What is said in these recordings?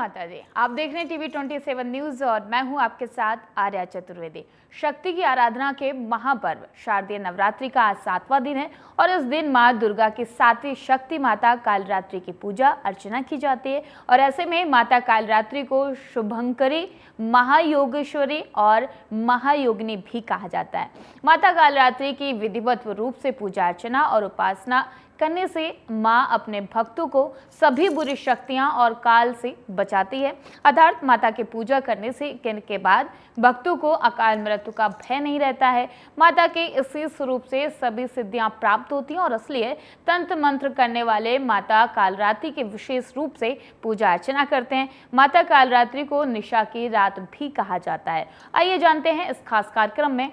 माता दी। आप देख रहे हैं TV27 न्यूज और मैं हूं आपके साथ आर्या चतुर्वेदी। शक्ति की आराधना के महापर्व शारदीय नवरात्रि का आज 7वां दिन है और इस दिन मां दुर्गा की 7वीं शक्ति माता कालरात्रि की पूजा अर्चना की जाती है। और ऐसे में माता कालरात्रि को शुभंकरी, महायोगेश्वरी और महायोगिनी भी कहा जाता है। माता कालरात्रि की विधिवत रूप से पूजा अर्चना और उपासना करने से मां अपने भक्तों को सभी बुरी शक्तियां और काल से बचाती है। अर्थात माता की पूजा करने से के बाद भक्तों को अकाल मृत्यु का भय नहीं रहता है। माता के इसी स्वरूप से सभी सिद्धियां प्राप्त होती हैं और इसलिए तंत्र मंत्र करने वाले माता कालरात्रि के विशेष रूप से पूजा अर्चना करते हैं। माता कालरात्रि को निशा की रात भी कहा जाता है। आइए जानते हैं इस खास कार्यक्रम में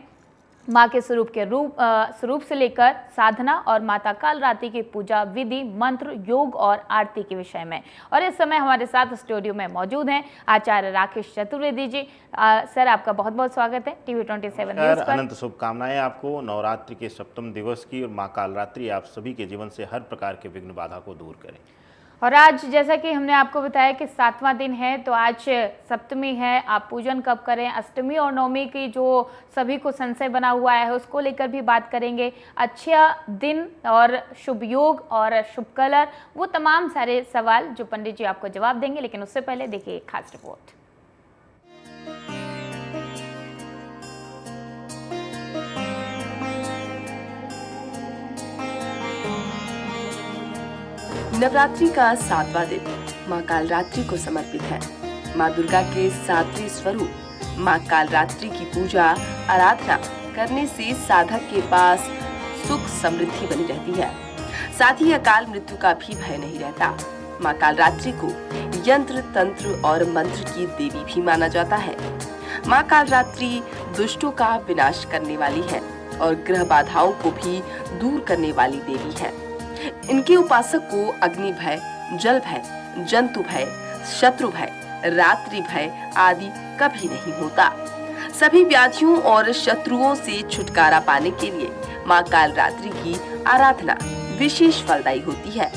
मां के स्वरूप से लेकर साधना और माता कालरात्रि की पूजा विधि, मंत्र, योग और आरती के विषय में। और इस समय हमारे साथ स्टूडियो में मौजूद हैं आचार्य राकेश चतुर्वेदी जी। सर, आपका बहुत बहुत स्वागत है TV27 न्यूज पर। अनंत शुभकामनाएं आपको नवरात्रि के 7वें दिवस की। और मां कालरात्रि आप सभी के जीवन से हर प्रकार के विघ्न बाधा को दूर करें। और आज जैसा कि हमने आपको बताया कि 7वां दिन है, तो आज सप्तमी है, आप पूजन कब करें, अष्टमी और नवमी की जो सभी को संशय बना हुआ है उसको लेकर भी बात करेंगे। अच्छा दिन और शुभ योग और शुभ कलर, वो तमाम सारे सवाल जो पंडित जी आपको जवाब देंगे। लेकिन उससे पहले देखिए एक खास रिपोर्ट। नवरात्रि का 7वां दिन मां कालरात्रि को समर्पित है। मां दुर्गा के 7वें स्वरूप मां कालरात्रि की पूजा आराधना करने से साधक के पास सुख समृद्धि बनी रहती है। साथ ही अकाल मृत्यु का भी भय नहीं रहता। मां कालरात्रि को यंत्र, तंत्र और मंत्र की देवी भी माना जाता है। मां कालरात्रि दुष्टों का विनाश करने वाली है और ग्रह बाधाओं को भी दूर करने वाली देवी है। इनके उपासक को अग्नि भय, जल भय, जंतु भय, शत्रु भय, रात्रि भय आदि कभी नहीं होता। सभी व्याधियों और शत्रुओं से छुटकारा पाने के लिए मां कालरात्रि की आराधना विशेष फलदायी होती है।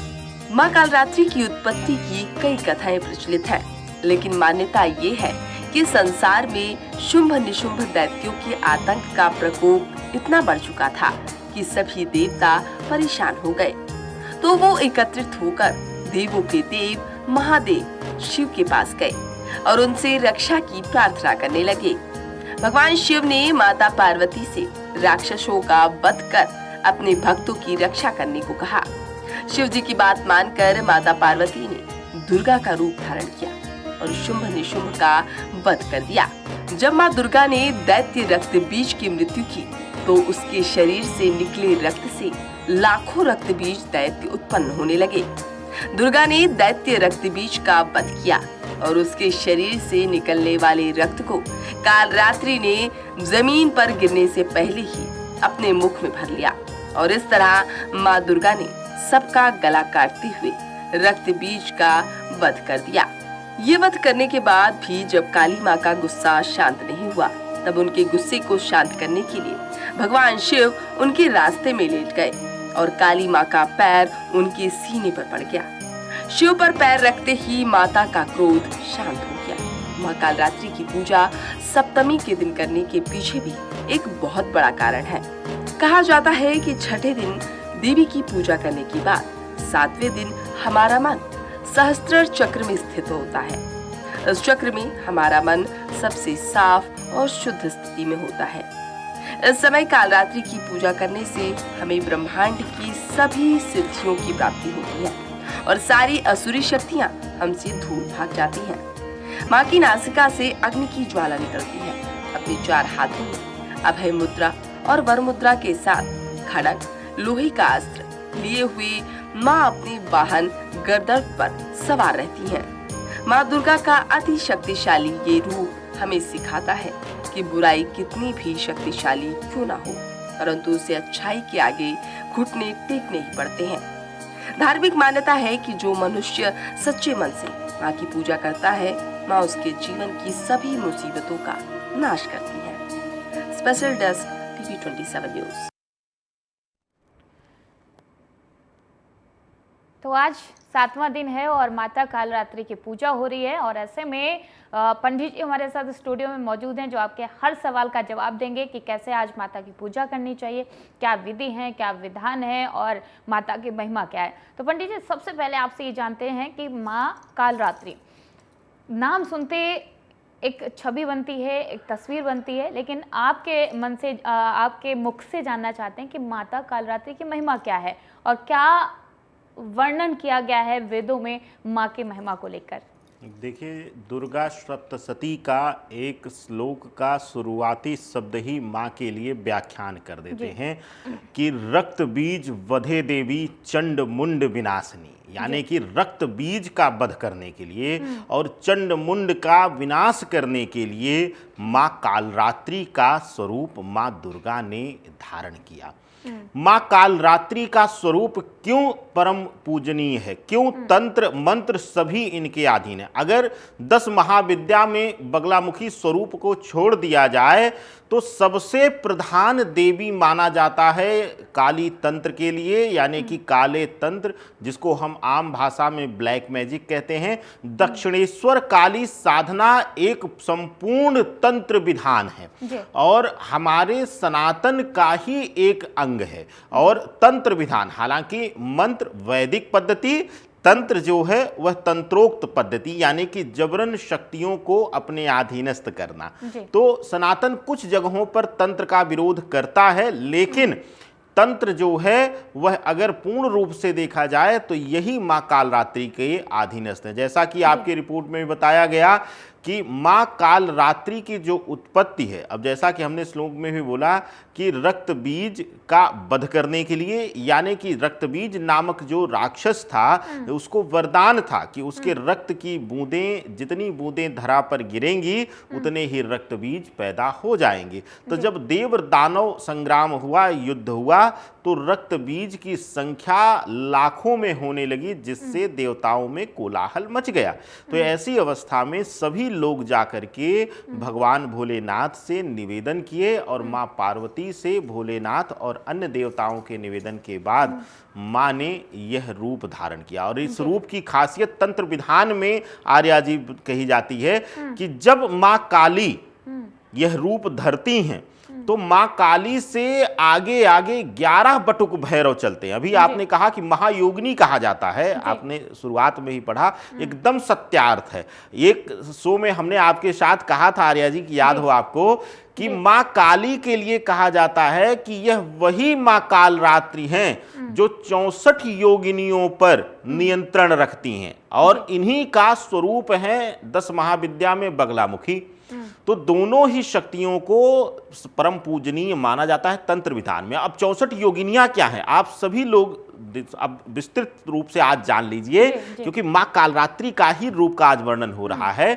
मां कालरात्रि की उत्पत्ति की कई कथाएं प्रचलित हैं, लेकिन मान्यता ये है कि संसार में शुंभ निशुंभ दैत्यों के आतंक का प्रकोप इतना बढ़ चुका था कि सभी देवता परेशान हो गए। तो वो एकत्रित होकर देवों के देव महादेव शिव के पास गए और उनसे रक्षा की प्रार्थना करने लगे। भगवान शिव ने माता पार्वती से राक्षसों का वध कर अपने भक्तों की रक्षा करने को कहा। शिव जी की बात मानकर माता पार्वती ने दुर्गा का रूप धारण किया और शुंभ निशुंभ का वध कर दिया। जब माँ दुर्गा ने दैत्य रक्त बीज की मृत्यु की तो उसके शरीर से निकले रक्त से लाखों रक्त बीज दैत्य उत्पन्न होने लगे। दुर्गा ने दैत्य रक्त बीज का वध किया और उसके शरीर से निकलने वाले रक्त को कालरात्रि ने जमीन पर गिरने से पहले ही अपने मुख में भर लिया और इस तरह माँ दुर्गा ने सबका गला काटते हुए रक्त बीज का वध कर दिया। ये वध करने के बाद भी जब काली माँ का गुस्सा शांत नहीं हुआ, तब उनके गुस्से को शांत करने के लिए भगवान शिव उनके रास्ते में लेट गए और काली माँ का पैर उनके सीने पर पड़ गया। शिव पर पैर रखते ही माता का क्रोध शांत हो गया। माँ कालरात्रि की पूजा सप्तमी के दिन करने के पीछे भी एक बहुत बड़ा कारण है। कहा जाता है कि छठे दिन देवी की पूजा करने के बाद 7वें दिन हमारा मन सहस्त्र चक्र में स्थित होता है। इस चक्र में हमारा मन सबसे साफ और शुद्ध स्थिति में होता है। इस समय कालरात्रि की पूजा करने से हमें ब्रह्मांड की सभी सिद्धियों की प्राप्ति होती है और सारी असुरी शक्तियां हमसे दूर भाग जाती हैं। माँ की नासिका से अग्नि की ज्वाला निकलती है। अपने 4 हाथों में अभय मुद्रा और वर मुद्रा के साथ खड़ग, लोहे का अस्त्र लिए हुए माँ अपने वाहन गरुड़ पर सवार रहती हैं। माँ दुर्गा का अति शक्तिशाली ये रूप हमें सिखाता है कि बुराई कितनी भी शक्तिशाली क्यों ना हो, परंतु उसे अच्छाई के आगे घुटने टेकने ही पड़ते हैं। धार्मिक मान्यता है कि जो मनुष्य सच्चे मन से माँ की पूजा करता है, माँ उसके जीवन की सभी मुसीबतों का नाश करती है। Special desk TV27 news. तो आज 7वां दिन है और माता कालरात्रि की पूजा हो रही है और ऐसे में पंडित जी हमारे साथ स्टूडियो में मौजूद हैं जो आपके हर सवाल का जवाब देंगे कि कैसे आज माता की पूजा करनी चाहिए, क्या विधि है, क्या विधान है और माता की महिमा क्या है। तो पंडित जी, सबसे पहले आपसे ये जानते हैं कि माँ कालरात्रि नाम सुनते एक छवि बनती है, एक तस्वीर बनती है, लेकिन आपके मन से आपके मुख से जानना चाहते हैं कि माता कालरात्रि की महिमा क्या है और क्या वर्णन किया गया है वेदों में माँ की महिमा को लेकर। देखिए, दुर्गा सप्तशती का एक श्लोक का शुरुआती शब्द ही माँ के लिए व्याख्यान कर देते हैं कि रक्त बीज वधे देवी चंड मुंड विनाशनी, यानी कि रक्त बीज का वध करने के लिए और चंड मुंड का विनाश करने के लिए माँ कालरात्रि का स्वरूप माँ दुर्गा ने धारण किया। माँ कालरात्रि का स्वरूप क्यों परम पूजनीय है, क्यों तंत्र मंत्र सभी इनके अधीन है। अगर 10 महाविद्या में बगलामुखी स्वरूप को छोड़ दिया जाए तो सबसे प्रधान देवी माना जाता है काली तंत्र के लिए, यानी कि काले तंत्र, जिसको हम आम भाषा में ब्लैक मैजिक कहते हैं। दक्षिणेश्वर काली साधना एक संपूर्ण तंत्र विधान है और हमारे सनातन का ही एक अंग है। और तंत्र विधान, हालांकि मंत्र वैदिक पद्धति, तंत्र जो है वह तंत्रोक्त पद्धति, यानी कि जबरन शक्तियों को अपने अधीनस्थ करना। तो सनातन कुछ जगहों पर तंत्र का विरोध करता है, लेकिन तंत्र जो है वह अगर पूर्ण रूप से देखा जाए तो यही माँ कालरात्रि के अधीनस्थ है। जैसा कि आपके रिपोर्ट में बताया गया कि माँ कालरात्रि की जो उत्पत्ति है, अब जैसा कि हमने श्लोक में भी बोला कि रक्त बीज का वध करने के लिए, यानी कि रक्त बीज नामक जो राक्षस था उसको वरदान था कि उसके रक्त की बूंदें, जितनी बूंदें धरा पर गिरेंगी उतने ही रक्त बीज पैदा हो जाएंगे। तो जब देव दानव संग्राम हुआ, युद्ध हुआ, तो रक्त बीज की संख्या लाखों में होने लगी, जिससे देवताओं में कोलाहल मच गया। तो ऐसी अवस्था में सभी लोग जाकर के भगवान भोलेनाथ से निवेदन किए और माँ पार्वती से भोलेनाथ और अन्य देवताओं के निवेदन के बाद माँ ने यह रूप धारण किया। और इस रूप की खासियत तंत्र विधान में आर्या जी कही जाती है कि जब माँ काली यह रूप धरती हैं तो माँ काली से आगे आगे 11 बटुक भैरव चलते हैं। अभी आपने कहा कि महायोगिनी कहा जाता है, आपने शुरुआत में ही पढ़ा, एकदम सत्यार्थ है। एक शो में हमने आपके साथ कहा था आर्या जी, की याद हो आपको, कि माँ काली के लिए कहा जाता है कि यह वही माँ कालरात्रि हैं जो 64 योगिनियों पर नियंत्रण रखती हैं और इन्हीं का स्वरूप है 10 महाविद्या में बगलामुखी। तो दोनों ही शक्तियों को परम पूजनीय माना जाता है तंत्र विधान में। अब 64 योगिनियां क्या हैं, आप सभी लोग अब विस्तृत रूप से आज जान लीजिए, क्योंकि माँ कालरात्रि का ही रूप का आज वर्णन हो रहा है।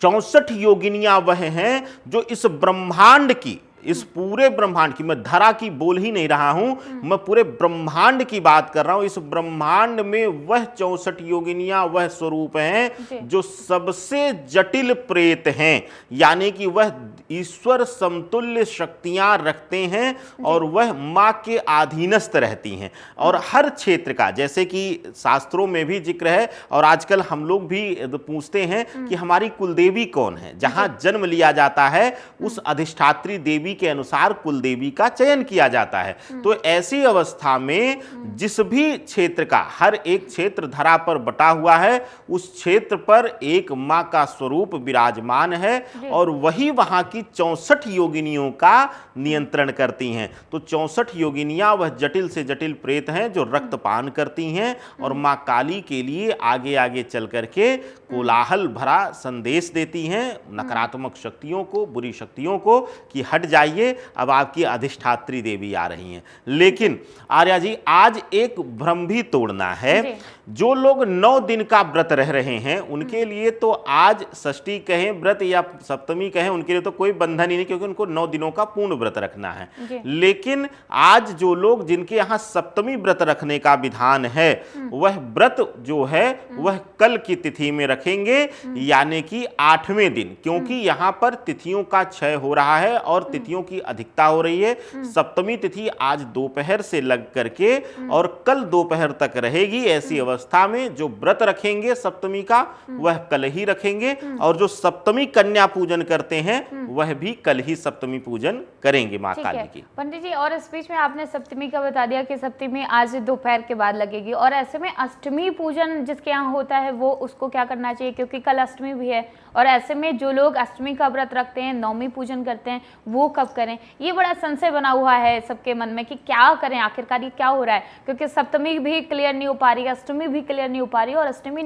64 योगिनियां वह हैं जो इस ब्रह्मांड की, इस पूरे ब्रह्मांड की, मैं धरा की बोल ही नहीं रहा हूं, मैं पूरे ब्रह्मांड की बात कर रहा हूं। इस ब्रह्मांड में वह 64 योगिनियां वह स्वरूप हैं जो सबसे जटिल प्रेत हैं, यानी कि वह ईश्वर समतुल्य शक्तियां रखते हैं और वह माँ के अधीनस्थ रहती हैं। और हर क्षेत्र का, जैसे कि शास्त्रों में भी जिक्र है और आजकल हम लोग भी पूछते हैं कि हमारी कुलदेवी कौन है, जहां जन्म लिया जाता है उस अधिष्ठात्री देवी के अनुसार कुल देवी का चयन किया जाता है। तो ऐसी अवस्था में जिस भी क्षेत्र का, हर एक क्षेत्र धरा पर बटा हुआ है, उस क्षेत्र पर एक मां का स्वरूप विराजमान है और वही वहां की 64 योगिनियों का नियंत्रण करती हैं। तो 64 योगिनियां वह जटिल से जटिल प्रेत हैं जो रक्तपान करती हैं और मां काली के लिए आगे आगे चल करके कोलाहल भरा संदेश देती हैं नकारात्मक शक्तियों को, बुरी शक्तियों को, कि हट जाइए, अब आपकी अधिष्ठात्री देवी आ रही हैं। लेकिन आर्या जी, आज एक भ्रम भी तोड़ना है। जो लोग 9 दिन का व्रत रह रहे हैं उनके लिए तो आज षष्ठी कहें व्रत या सप्तमी कहें, उनके लिए तो कोई बंधन ही नहीं, क्योंकि उनको 9 दिनों का पूर्ण व्रत रखना है। लेकिन आज जो लोग, जिनके यहाँ सप्तमी व्रत रखने का विधान है, वह व्रत जो है वह कल की तिथि में रखेंगे, यानी कि 8वें दिन, क्योंकि यहाँ पर तिथियों का क्षय हो रहा है और तिथि तिथियों की अधिकता हो रही है। सप्तमी तिथि आज दोपहर से लग करके और कल दोपहर तक रहेगी। ऐसी अवस्था में जो व्रत रखेंगे सप्तमी का वह कल ही रखेंगे, और जो सप्तमी कन्या पूजन करते हैं वह भी कल ही सप्तमी पूजन करेंगे माँ काली की। पंडित जी, और इस बीच में आपने सप्तमी का बता दिया कि सप्तमी आज दोपहर के बाद लगेगी, और ऐसे में अष्टमी पूजन जिसके यहाँ होता है वो उसको क्या करना चाहिए, क्योंकि कल अष्टमी भी है, और ऐसे में जो लोग अष्टमी का व्रत रखते हैं, नवमी पूजन करते हैं, वो कब करें? ये बड़ा संशय बना हुआ है सबके मन में कि क्या करें, आखिरकार ये क्या हो रहा है, क्योंकि सप्तमी भी क्लियर नहीं हो पा रही है, अष्टमी भी क्लियर नहीं हो पा रही है, और अष्टमी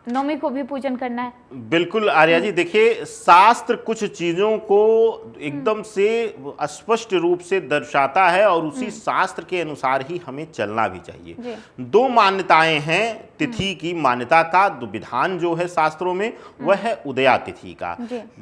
नवमी को भी पूजन करना है। बिल्कुल आर्या जी, देखिए शास्त्र कुछ चीजों को एकदम से स्पष्ट रूप से दर्शाता है और उसी शास्त्र के अनुसार ही हमें चलना भी चाहिए। दो मान्यताएं हैं तिथि की मान्यता का, दो विधान जो है शास्त्रों में वह है उदया तिथि का।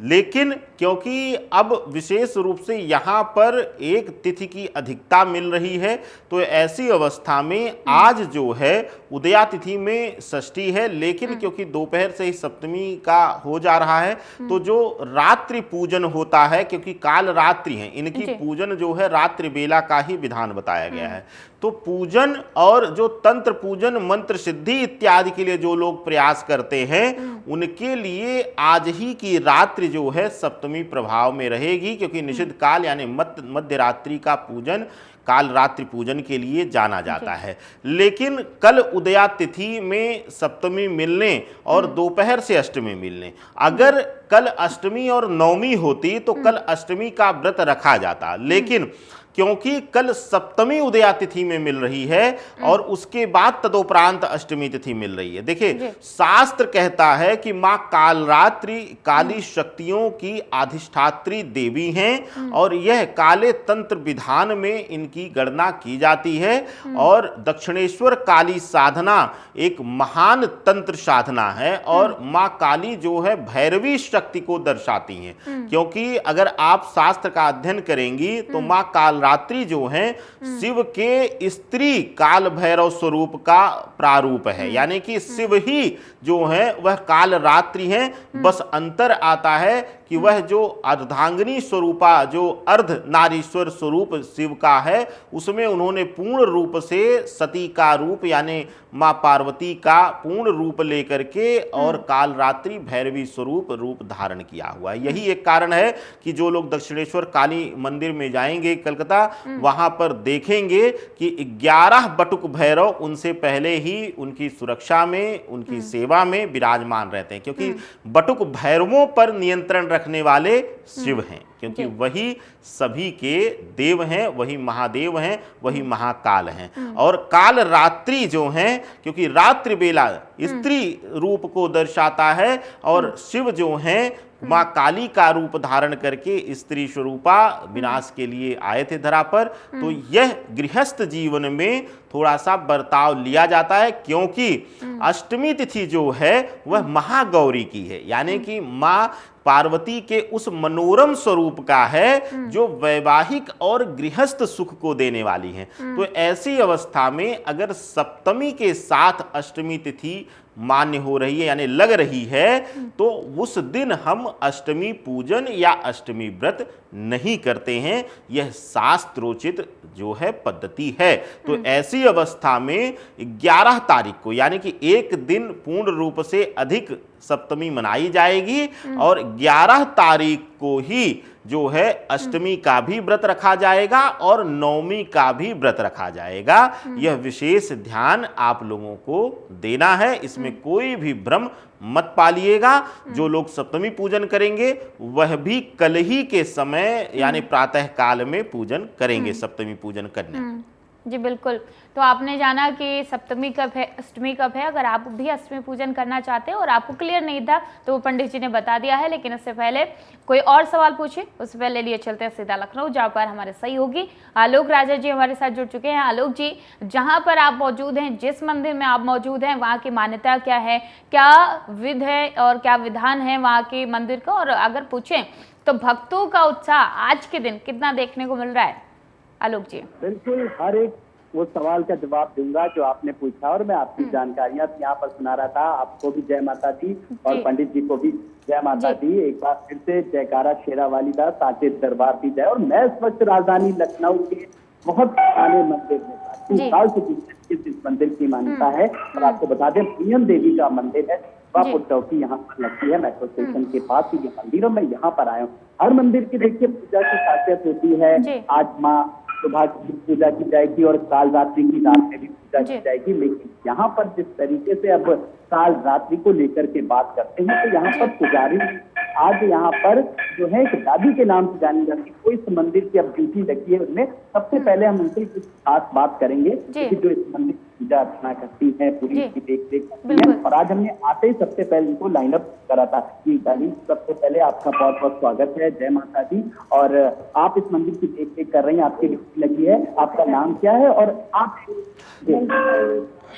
लेकिन क्योंकि अब विशेष रूप से यहाँ पर एक तिथि की अधिकता मिल रही है, तो ऐसी अवस्था में आज जो है उदया तिथि में षष्ठी है, लेकिन क्योंकि दोपहर से ही सप्तमी का हो जा रहा है, तो जो रात्रि पूजन होता है, क्योंकि काल रात्रि है, इनकी पूजन जो है रात्रि बेला का ही विधान बताया गया है। तो पूजन और जो तंत्र पूजन, मंत्र सिद्धि इत्यादि के लिए जो लोग प्रयास करते हैं, उनके लिए आज ही की रात्रि जो है सप्तमी प्रभाव में रहेगी, क्योंकि निषिद्ध काल यानी मध्य रात्रि का पूजन काल रात्रि पूजन के लिए जाना जाता है। लेकिन कल उदया तिथि में सप्तमी मिलने और दोपहर से अष्टमी मिलने, अगर कल अष्टमी और नवमी होती तो कल अष्टमी का व्रत रखा जाता, लेकिन क्योंकि कल सप्तमी उदया तिथि में मिल रही है और उसके बाद तदोपरांत अष्टमी तिथि मिल रही है। देखिए शास्त्र कहता है कि माँ कालरात्रि काली शक्तियों की अधिष्ठात्री देवी हैं, और यह काले तंत्र विधान में इनकी गणना की जाती है। और दक्षिणेश्वर काली साधना एक महान तंत्र साधना है, और माँ काली जो है भैरवी शक्ति को दर्शाती हैं, क्योंकि अगर आप शास्त्र का अध्ययन करेंगी तो माँ कालरात्रि जो है शिव के स्त्री काल भैरव स्वरूप का प्रारूप है, यानी कि शिव ही जो है वह कालरात्रि हैं। बस अंतर आता है कि वह जो अर्धांगिनी स्वरूपा, जो अर्ध नारीश्वर स्वरूप शिव का है, उसमें उन्होंने पूर्ण रूप से सती का रूप यानी माँ पार्वती का पूर्ण रूप लेकर के और कालरात्रि भैरवी स्वरूप रूप धारण किया हुआ है। यही एक कारण है कि जो लोग दक्षिणेश्वर काली मंदिर में जाएंगे कलकत्ता, वहां पर देखेंगे कि 11 बटुक भैरव उनसे पहले ही उनकी सुरक्षा में, उनकी सेवा में विराजमान रहते हैं, क्योंकि बटुक भैरवों पर नियंत्रण रखने वाले शिव हैं, क्योंकि वही सभी के देव हैं, वही महादेव हैं, वही महाकाल हैं। और काल रात्रि जो हैं, क्योंकि रात्रि बेला स्त्री रूप को दर्शाता है, और शिव जो हैं माँ काली का रूप धारण करके स्त्री स्वरूपा विनाश के लिए आए थे धरा पर। तो यह गृहस्थ जीवन में थोड़ा सा बर्ताव लिया जाता है, क्योंकि अष्टमी तिथि जो है वह महागौरी की है, यानी कि माँ पार्वती के उस मनोरम स्वरूप का है जो वैवाहिक और गृहस्थ सुख को देने वाली है। तो ऐसी अवस्था में अगर सप्तमी के साथ अष्टमी तिथि मान्य हो रही है यानी लग रही है, तो उस दिन हम अष्टमी पूजन या अष्टमी व्रत नहीं करते हैं। यह शास्त्रोचित जो है पद्धति है। तो ऐसी अवस्था में 11 तारीख को यानी कि एक दिन पूर्ण रूप से अधिक सप्तमी मनाई जाएगी, और 11 तारीख को ही जो है अष्टमी का भी व्रत रखा जाएगा और नवमी का भी व्रत रखा जाएगा। यह विशेष ध्यान आप लोगों को देना है, इसमें कोई भी भ्रम मत पालिएगा। जो लोग सप्तमी पूजन करेंगे वह भी कल ही के समय यानी प्रातः काल में पूजन करेंगे सप्तमी पूजन करने। जी बिल्कुल। तो आपने जाना कि सप्तमी कब है, अष्टमी कब है। अगर आप भी अष्टमी पूजन करना चाहते हैं और आपको क्लियर नहीं था तो वो पंडित जी ने बता दिया है। लेकिन इससे पहले कोई और सवाल पूछे उससे पहले लिए चलते हैं सीधा लखनऊ, जहाँ पर हमारे सहयोगी आलोक राजा जी हमारे साथ जुड़ चुके हैं। आलोक जी, जहाँ पर आप मौजूद हैं, जिस मंदिर में आप मौजूद हैं, वहाँ की मान्यता क्या है, क्या विध है और क्या विधान है वहाँ के मंदिर का, और अगर पूछें तो भक्तों का उत्साह आज के दिन कितना देखने को मिल रहा है? आलोक जी। बिल्कुल, हर एक वो सवाल का जवाब दूंगा जो आपने पूछा, और मैं आपकी जानकारियां यहाँ पर सुना रहा था। आपको भी जय माता दी और पंडित जी को भी जय माता दी। एक बार फिर से जयकारा शेरावाली दा, साचे दरबार भी जय। और मैं इस वक्त राजधानी लखनऊ के बहुत पुराने मंदिर में 30 साल से इस मंदिर की मान्यता है। और आपको बता दें, प्रियम देवी का मंदिर है, चौकी यहाँ पर लगती है मेट्रो स्टेशन के पास ही ये मंदिर, और मैं यहाँ पर आया हूँ। हर मंदिर की देखिए पूजा की खासियत होती है। आज माँ सुबह की पूजा की जाएगी और काल रात्रि की रात में भी पूजा की जाएगी, लेकिन यहाँ पर जिस तरीके से अब काल रात्रि को लेकर के बात करते हैं, तो यहाँ पर पुजारी आज यहाँ पर जो है एक दादी के नाम से जानी जाती है। कोई इस मंदिर की अब ड्यूटी लगी है उनमें। सबसे पहले हम उनसे कुछ खास बात करेंगे कि जो इस मंदिर की पूजा अर्चना करती है, पूरी इसकी देख रेख करती है। और आज हमने आते ही सबसे पहले इनको लाइनअप करा था कि दादी सबसे पहले आपका बहुत बहुत स्वागत है, जय माता दी। और आप इस मंदिर की देख रेख कर रही हैं, आपकी ड्यूटी लगी है, आपका नाम क्या है और आप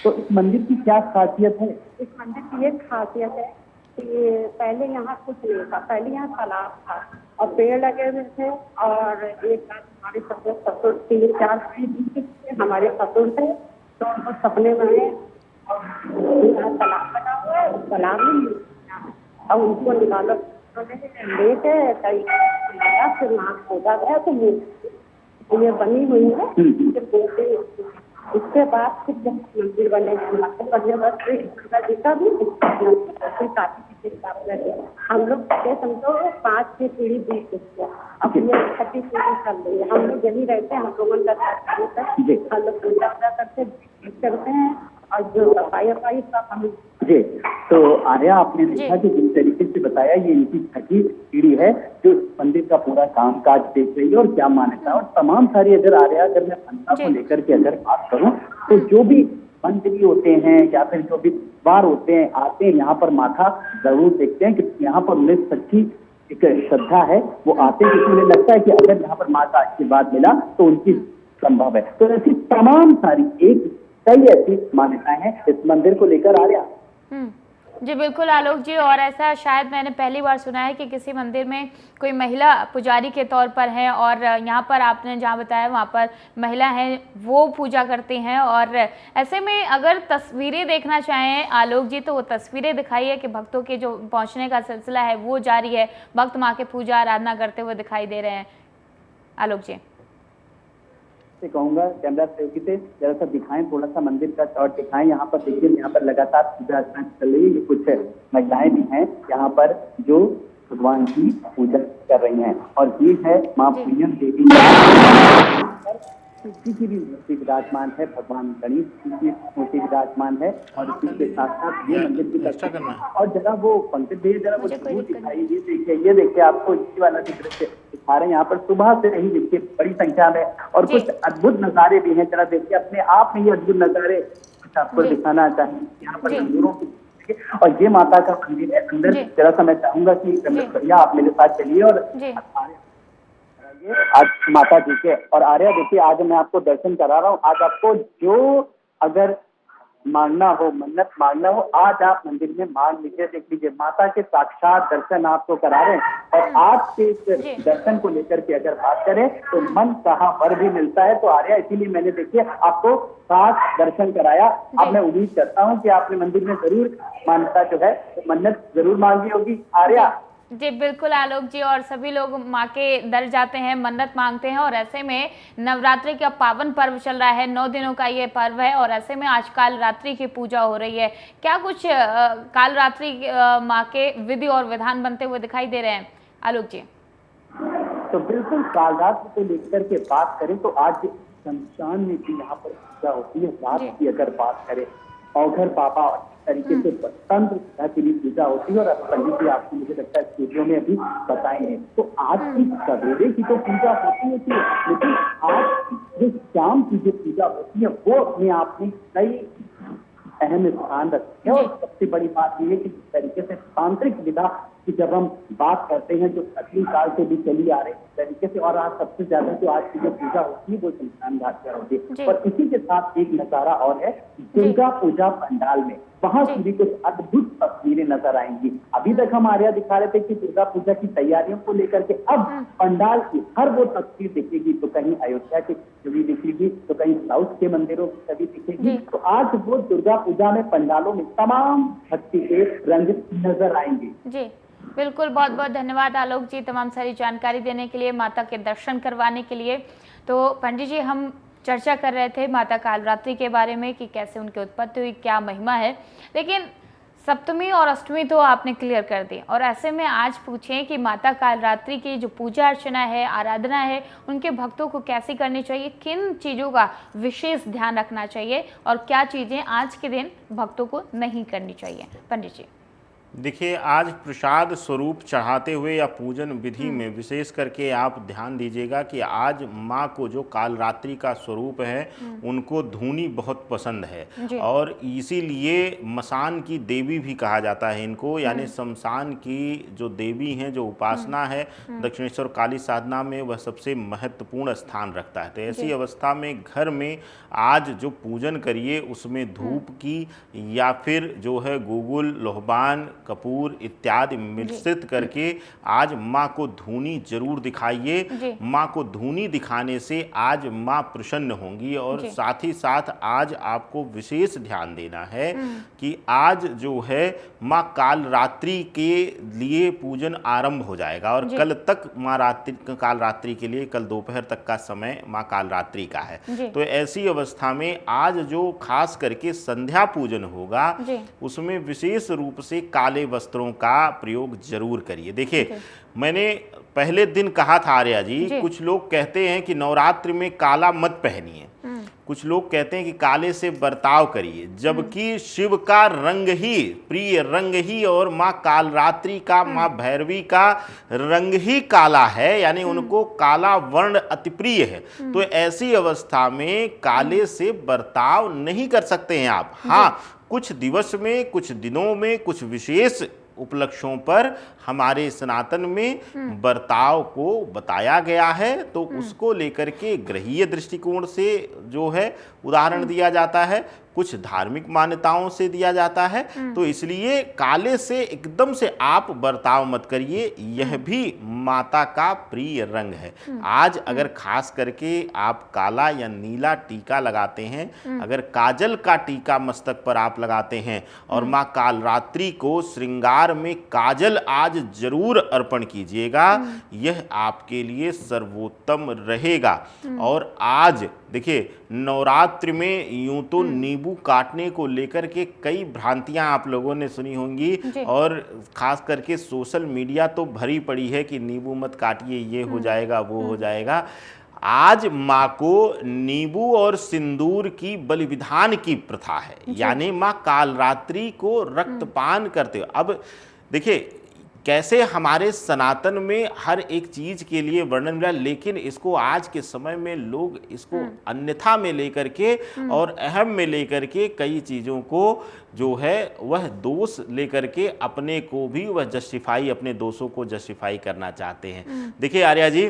तो इस मंदिर की क्या खासियत है? इस मंदिर की एक खासियत है कि पहले यहाँ कुछ नहीं था। पहले यहाँ तालाब था और पेड़ लगे हुए थे, और एक बार हमारे ससुर 3-4 हमारे ससुर थे, तो उनको सपने में आए और यहाँ तालाब बना हुआ है, उस तालाब में और उनको निकालो लेके फिर वहाँ खोदा गया तो ये बनी हुई है। इसके बाद फिर जब मंदिर बने दुर्गा जी का भी काफी हम लोग समझो 5-6 पीढ़ी बीत चुकी है, अब ये 6ठी पीढ़ी चल रही है। हम लोग यही रहते हैं, हम लोगों का हम लोग पूजा करते हैं और जो सफाई सब हम जी। तो आर्या, आपने देखा कि जिस तरीके से बताया, ये इनकी 6ठी पीढ़ी है जो मंदिर का पूरा कामकाज देख रही है और क्या मान्यता और तमाम सारी। अगर आर्या, अगर मैं मान्यता को लेकर के अगर बात करूं, तो जो भी मंत्री होते हैं या फिर जो भी द्वार होते हैं, आते हैं यहाँ पर माथा जरूर देखते हैं कि यहाँ पर उन्हें सच्ची एक श्रद्धा है, वो आते हैं क्योंकि उन्हें लगता है कि अगर यहाँ पर माँ का आशीर्वाद मिला तो उनकी संभव है। तो ऐसी तमाम सारी कई ऐसी मान्यताएं हैं इस मंदिर को लेकर। आर्या जी बिल्कुल आलोक जी, और ऐसा शायद मैंने पहली बार सुना है कि किसी मंदिर में कोई महिला पुजारी के तौर पर है, और यहाँ पर आपने जहाँ बताया वहाँ पर महिला है वो पूजा करती हैं। और ऐसे में अगर तस्वीरें देखना चाहें आलोक जी, तो वो तस्वीरें दिखाई है कि भक्तों के जो पहुँचने का सिलसिला है वो जारी है, भक्त माँ के पूजा आराधना करते हुए दिखाई दे रहे हैं। आलोक जी से कहूंगा कैमरा सहयोगी से जरा सा दिखाएं, थोड़ा सा मंदिर का शॉट दिखाएं। यहाँ पर देखिए, यहाँ पर लगातार पूजा अर्चना चल रही है। ये कुछ महिलाएं भी हैं यहाँ पर जो भगवान की पूजा कर रही हैं, और ये है माँ प्रियम देवी शिव की भी मूर्ति विराजमान है, भगवान गणेश जी की मूर्ति विराजमान है, और इसी के साथ साथ ये मंदिर की तस्वीर। और जरा वो पंडित भैया जरा वो जरूर दिखाई, ये देखिए आपको इसी वाला दृश्य दिखा रहे हैं। यहाँ पर सुबह से ही देखिए बड़ी संख्या में, और कुछ अद्भुत नजारे भी हैं। जरा देखिए, अपने आप में ये अद्भुत नजारे कुछ आपको दिखाना चाहिए यहाँ पर मंदिरों की। और ये माता का मंदिर है अंदर। जरा सा मैं चाहूंगा कि भैया आप मेरे साथ चलिए और आज माता जी के। और आर्या देखिए, आज मैं आपको दर्शन करा रहा हूँ। आज आपको जो अगर मांगना हो, मन्नत मांगना हो, आज आप मंदिर में मांग लीजिए। देख लीजिए, माता के साक्षात दर्शन आपको करा रहे हैं। और आज के इस दर्शन को लेकर के अगर बात करें तो मन कहा वर भी मिलता है। तो आर्या, इसीलिए मैंने देखिए आपको खास दर्शन कराया। अब मैं उम्मीद करता हूँ कि आपने मंदिर में जरूर मान्यता जो है मन्नत जरूर मांगी होगी। आर्या जी बिल्कुल आलोक जी, और सभी लोग माँ के दर जाते हैं, मन्नत मांगते हैं। और ऐसे में नवरात्रि का पावन पर्व चल रहा है, 9 दिनों का ये पर्व है, और ऐसे में आज काल रात्रि की पूजा हो रही है। क्या कुछ काल रात्रि माँ के विधि और विधान बनते हुए दिखाई दे रहे हैं आलोक जी? तो बिल्कुल, काल रात्रि को लेकर के बात करें तो आज शमशान में भी यहाँ पर पूजा होती है। रात की अगर बात करें, औघर बाबा तरीके से तंत्र की भी पूजा होती है। और पंडित जी आपको मुझे लगता है स्टूडियो में अभी बताएंगे। तो आज की सवेरे की तो पूजा होती है, लेकिन आज जो शाम की जो पूजा होती है वो अपने आप में कई अहम स्थान रखती है। और सबसे बड़ी बात यह है कि जिस तरीके से तांत्रिक विधा की जब हम बात करते हैं, जो प्राचीन काल से भी चली आ रही तरीके से, और आज सबसे ज्यादा जो आज की जो पूजा होती है वो शमशान घाट पर होती है। और इसी के साथ एक नजारा और है दुर्गा पूजा पंडाल में। वहां से भी कुछ अद्भुत तस्वीरें नजर आएंगी। अभी तक हम आर्या दिखा रहे थे कि दुर्गा पूजा की तैयारियों को लेकर के अब पंडाल की हर वो तस्वीर दिखेगी, तो कहीं अयोध्या की छवि दिखेगी, तो कहीं साउथ के मंदिरों की छवि दिखेगी। तो आज वो दुर्गा पूजा में पंडालों में तमाम भक्ति के रंग नजर आएंगे। जी बिल्कुल, बहुत बहुत धन्यवाद आलोक जी तमाम सारी जानकारी देने के लिए, माता के दर्शन करवाने के लिए। तो पंडित जी, हम चर्चा कर रहे थे माता कालरात्रि के बारे में कि कैसे उनकी उत्पत्ति हुई, क्या महिमा है, लेकिन सप्तमी और अष्टमी तो आपने क्लियर कर दी। और ऐसे में आज पूछें कि माता कालरात्रि की जो पूजा अर्चना है, आराधना है, उनके भक्तों को कैसे करनी चाहिए, किन चीज़ों का विशेष ध्यान रखना चाहिए और क्या चीज़ें आज के दिन भक्तों को नहीं करनी चाहिए, पंडित जी? देखिए, आज प्रसाद स्वरूप चढ़ाते हुए या पूजन विधि में विशेष करके आप ध्यान दीजिएगा कि आज माँ को जो कालरात्रि का स्वरूप है उनको धूनी बहुत पसंद है, और इसीलिए मसान की देवी भी कहा जाता है इनको, यानी शमशान की जो देवी हैं, जो उपासना है दक्षिणेश्वर काली साधना में, वह सबसे महत्वपूर्ण स्थान रखता है। तो ऐसी अवस्था में घर में आज जो पूजन करिए उसमें धूप की या फिर जो है गुगुल, लोहबान, कपूर इत्यादि मिश्रित करके आज माँ को धूनी जरूर दिखाइए। माँ को धूनी दिखाने से आज माँ प्रसन्न होंगी। और साथ ही साथ आज आपको विशेष ध्यान देना है कि आज जो है माँ कालरात्रि के लिए पूजन आरंभ हो जाएगा, और कल तक माँ कालरात्रि के लिए कल दोपहर तक का समय माँ कालरात्रि का है। तो ऐसी अवस्था में आज जो खास करके संध्या पूजन होगा उसमें विशेष रूप से काले वस्त्रों का प्रयोग जरूर करिए। देखिए, मैंने पहले दिन कहा था आर्या जी, कुछ लोग कहते हैं कि नवरात्रि में काला मत पहनिए, कुछ लोग कहते हैं कि काले से बर्ताव करिए, जबकि शिव का रंग ही, प्रिय रंग ही, और माँ कालरात्रि का, माँ भैरवी का रंग ही काला है, यानी उनको काला वर्ण अति प्रिय है। तो ऐसी अवस्था में काले से बर्ताव नहीं कर सकते हैं आप। हाँ, कुछ दिवस में, कुछ दिनों में, कुछ विशेष उपलक्ष्यों पर हमारे सनातन में बर्ताव को बताया गया है, तो उसको लेकर के ग्रहीय दृष्टिकोण से जो है उदाहरण दिया जाता है, कुछ धार्मिक मान्यताओं से दिया जाता है। तो इसलिए काले से एकदम से आप बर्ताव मत करिए, यह भी माता का प्रिय रंग है। आज अगर खास करके आप काला या नीला टीका लगाते हैं, अगर काजल का टीका मस्तक पर आप लगाते हैं और माँ कालरात्रि को श्रृंगार में काजल आज जरूर अर्पण कीजिएगा, यह आपके लिए सर्वोत्तम रहेगा। और आज देखिए, नवरात्रि में यूं तो नींबू काटने को लेकर के कई भ्रांतियां आप लोगों ने सुनी होंगी, और खास करके सोशल मीडिया तो भरी पड़ी है कि नींबू मत काटिए, ये हो जाएगा, वो हो जाएगा। आज माँ को नींबू और सिंदूर की बलि विधान की प्रथा है, यानी माँ कालरात्रि को रक्तपान करते हो। अब देखिए कैसे हमारे सनातन में हर एक चीज के लिए वर्णन मिला, लेकिन इसको आज के समय में लोग इसको अन्यथा में लेकर के और अहम में लेकर के कई चीजों को जो है वह दोष लेकर के अपने को भी वह जस्टिफाई, अपने दोषों को जस्टिफाई करना चाहते हैं। देखिए आर्या जी,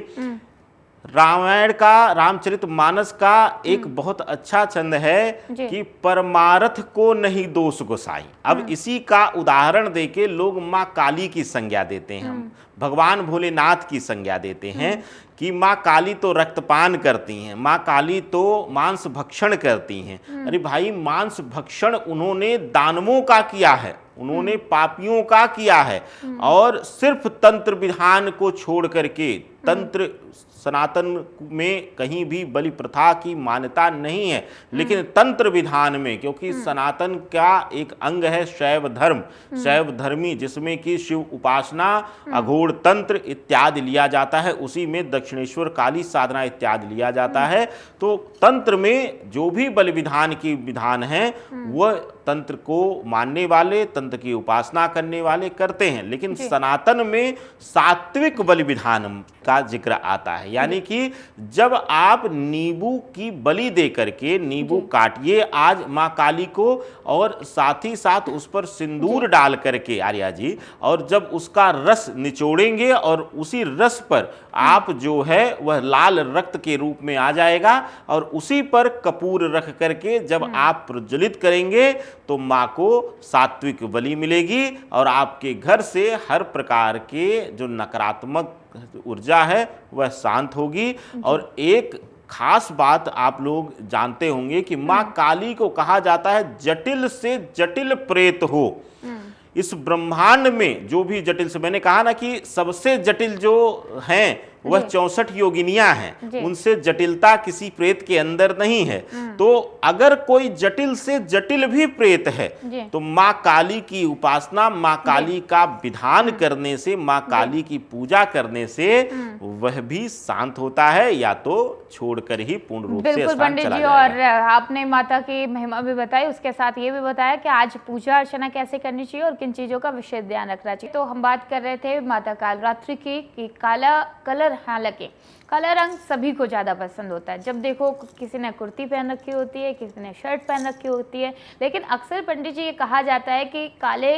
रामायण का, रामचरितमानस का एक बहुत अच्छा छंद है कि परमार्थ को नहीं दोष गोसाई। अब इसी का उदाहरण देके लोग माँ काली की संज्ञा देते हैं, भगवान भोलेनाथ की संज्ञा देते हैं कि माँ काली तो रक्तपान करती हैं, माँ काली तो मांस भक्षण करती हैं। अरे भाई, मांस भक्षण उन्होंने दानवों का किया है, उन्होंने पापियों का किया है, और सिर्फ तंत्र विधान को छोड़ करके, तंत्र सनातन में कहीं भी बलि प्रथा की मान्यता नहीं है, लेकिन तंत्र विधान में, क्योंकि सनातन का एक अंग है शैव धर्म, शैव धर्मी, जिसमें कि शिव उपासना, अघोर तंत्र इत्यादि लिया जाता है, उसी में दक्षिणेश्वर काली साधना इत्यादि लिया जाता है। तो तंत्र में जो भी बलि विधान की विधान है वह तंत्र को मानने वाले, तंत्र की उपासना करने वाले करते हैं, लेकिन सनातन में सात्विक बलि विधान का जिक्र आता है, यानी कि जब आप नींबू की बलि दे करके नींबू काटिए आज माँ काली को, और साथ ही साथ उस पर सिंदूर डाल करके आर्या जी, और जब उसका रस निचोड़ेंगे और उसी रस पर आप जो है वह लाल रक्त के रूप में आ जाएगा, और उसी पर कपूर रख करके जब आप प्रज्वलित करेंगे तो माँ को सात्विक बलि मिलेगी, और आपके घर से हर प्रकार के जो नकारात्मक ऊर्जा है वह शांत होगी। और एक खास बात आप लोग जानते होंगे कि माँ काली को कहा जाता है जटिल से जटिल प्रेत हो। इस ब्रह्मांड में जो भी जटिल से, मैंने कहा ना कि सबसे जटिल जो हैं वह 64 योगिनियां हैं, उनसे जटिलता किसी प्रेत के अंदर नहीं है। तो अगर कोई जटिल से जटिल भी प्रेत है तो माँ काली की उपासना, माँ काली का विधान करने से, माँ काली की पूजा करने से वह भी शांत होता है, या तो छोड़कर ही पूर्ण रूप से बिल्कुल स्थान पंडित चला जी। जाएगा। और आपने माता की महिमा भी बताई, उसके साथ ये भी बताया कि आज पूजा अर्चना कैसे करनी चाहिए और किन चीजों का विशेष ध्यान रखना चाहिए। तो हम बात कर रहे थे माता कालरात्रि की कि काला कलर, हालांकि काला रंग सभी को ज़्यादा पसंद होता है। जब देखो किसी ने कुर्ती पहन रखी होती है, किसी ने शर्ट पहन रखी होती है, लेकिन अक्सर पंडित जी ये कहा जाता है कि काले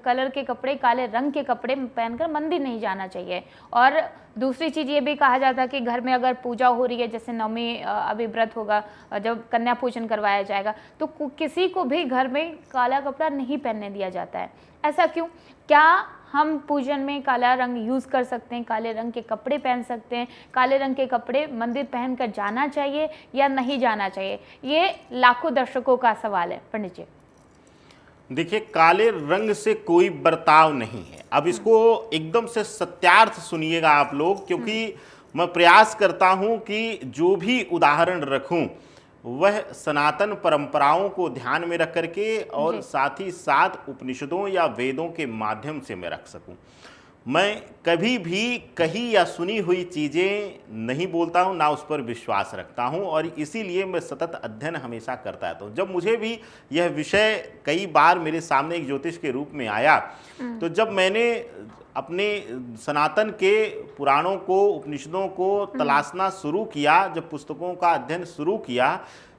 कलर के कपड़े, काले रंग के कपड़े पहनकर मंदिर नहीं जाना चाहिए। और दूसरी चीज़ ये भी कहा जाता है कि घर में अगर पूजा हो रही है, जैसे नवमी अभी व्रत होगा, जब कन्या पूजन करवाया जाएगा, तो किसी को भी घर में काला कपड़ा नहीं पहनने दिया जाता है। ऐसा क्यों? क्या हम पूजन में काला रंग यूज़ कर सकते हैं, काले रंग के कपड़े पहन सकते हैं, काले रंग के कपड़े मंदिर पहनकर जाना चाहिए या नहीं जाना चाहिए? ये लाखों दर्शकों का सवाल है पंडित जी। देखिए, काले रंग से कोई बर्ताव नहीं है। अब इसको एकदम से सत्यार्थ सुनिएगा आप लोग, क्योंकि मैं प्रयास करता हूं कि जो भी उदाहरण रखूं वह सनातन परंपराओं को ध्यान में रख करके और साथ ही साथ उपनिषदों या वेदों के माध्यम से मैं रख सकूं। मैं कभी भी कही या सुनी हुई चीज़ें नहीं बोलता हूं, ना उस पर विश्वास रखता हूं, और इसीलिए मैं सतत अध्ययन हमेशा करता रहता हूं। जब मुझे भी यह विषय कई बार मेरे सामने एक ज्योतिष के रूप में आया, तो जब मैंने अपने सनातन के पुराणों को, उपनिषदों को तलाशना शुरू किया, जब पुस्तकों का अध्ययन शुरू किया,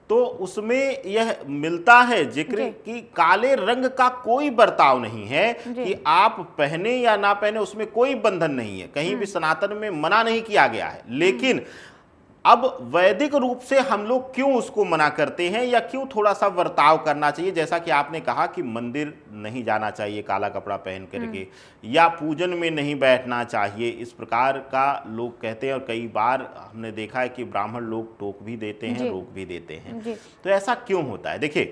तो उसमें यह मिलता है जिक्र कि काले रंग का कोई बर्ताव नहीं है, कि आप पहने या ना पहने उसमें कोई बंधन नहीं है, कहीं भी सनातन में मना नहीं किया गया है। लेकिन अब वैदिक रूप से हम लोग क्यों उसको मना करते हैं, या क्यों थोड़ा सा बर्ताव करना चाहिए? जैसा कि आपने कहा कि मंदिर नहीं जाना चाहिए काला कपड़ा पहन करके, या पूजन में नहीं बैठना चाहिए, इस प्रकार का लोग कहते हैं। और कई बार हमने देखा है कि ब्राह्मण लोग टोक भी देते हैं, रोक भी देते हैं। तो ऐसा क्यों होता है? देखिए,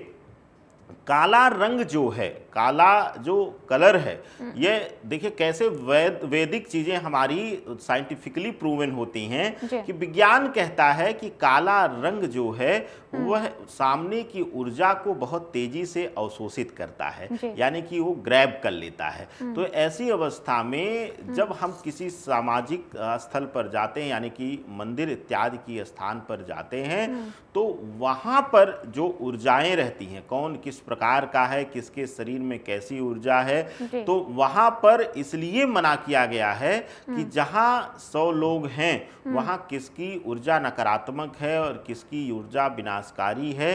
काला रंग जो है, काला जो कलर है, ये देखिए कैसे वैदिक चीजें हमारी साइंटिफिकली प्रूवन होती हैं कि विज्ञान कहता है कि काला रंग जो है वह सामने की ऊर्जा को बहुत तेजी से अवशोषित करता है, यानी कि वो ग्रैब कर लेता है। तो ऐसी अवस्था में जब हम किसी सामाजिक स्थल पर जाते हैं, यानी कि मंदिर इत्यादि की स्थान पर जाते हैं, तो वहां पर जो ऊर्जाएं रहती हैं, कौन किस प्रकार का है, किसके शरीर में कैसी ऊर्जा है, तो वहां पर इसलिए मना किया गया है कि जहां 100 लोग हैं वहां किसकी ऊर्जा नकारात्मक है और किसकी ऊर्जा विनाशकारी है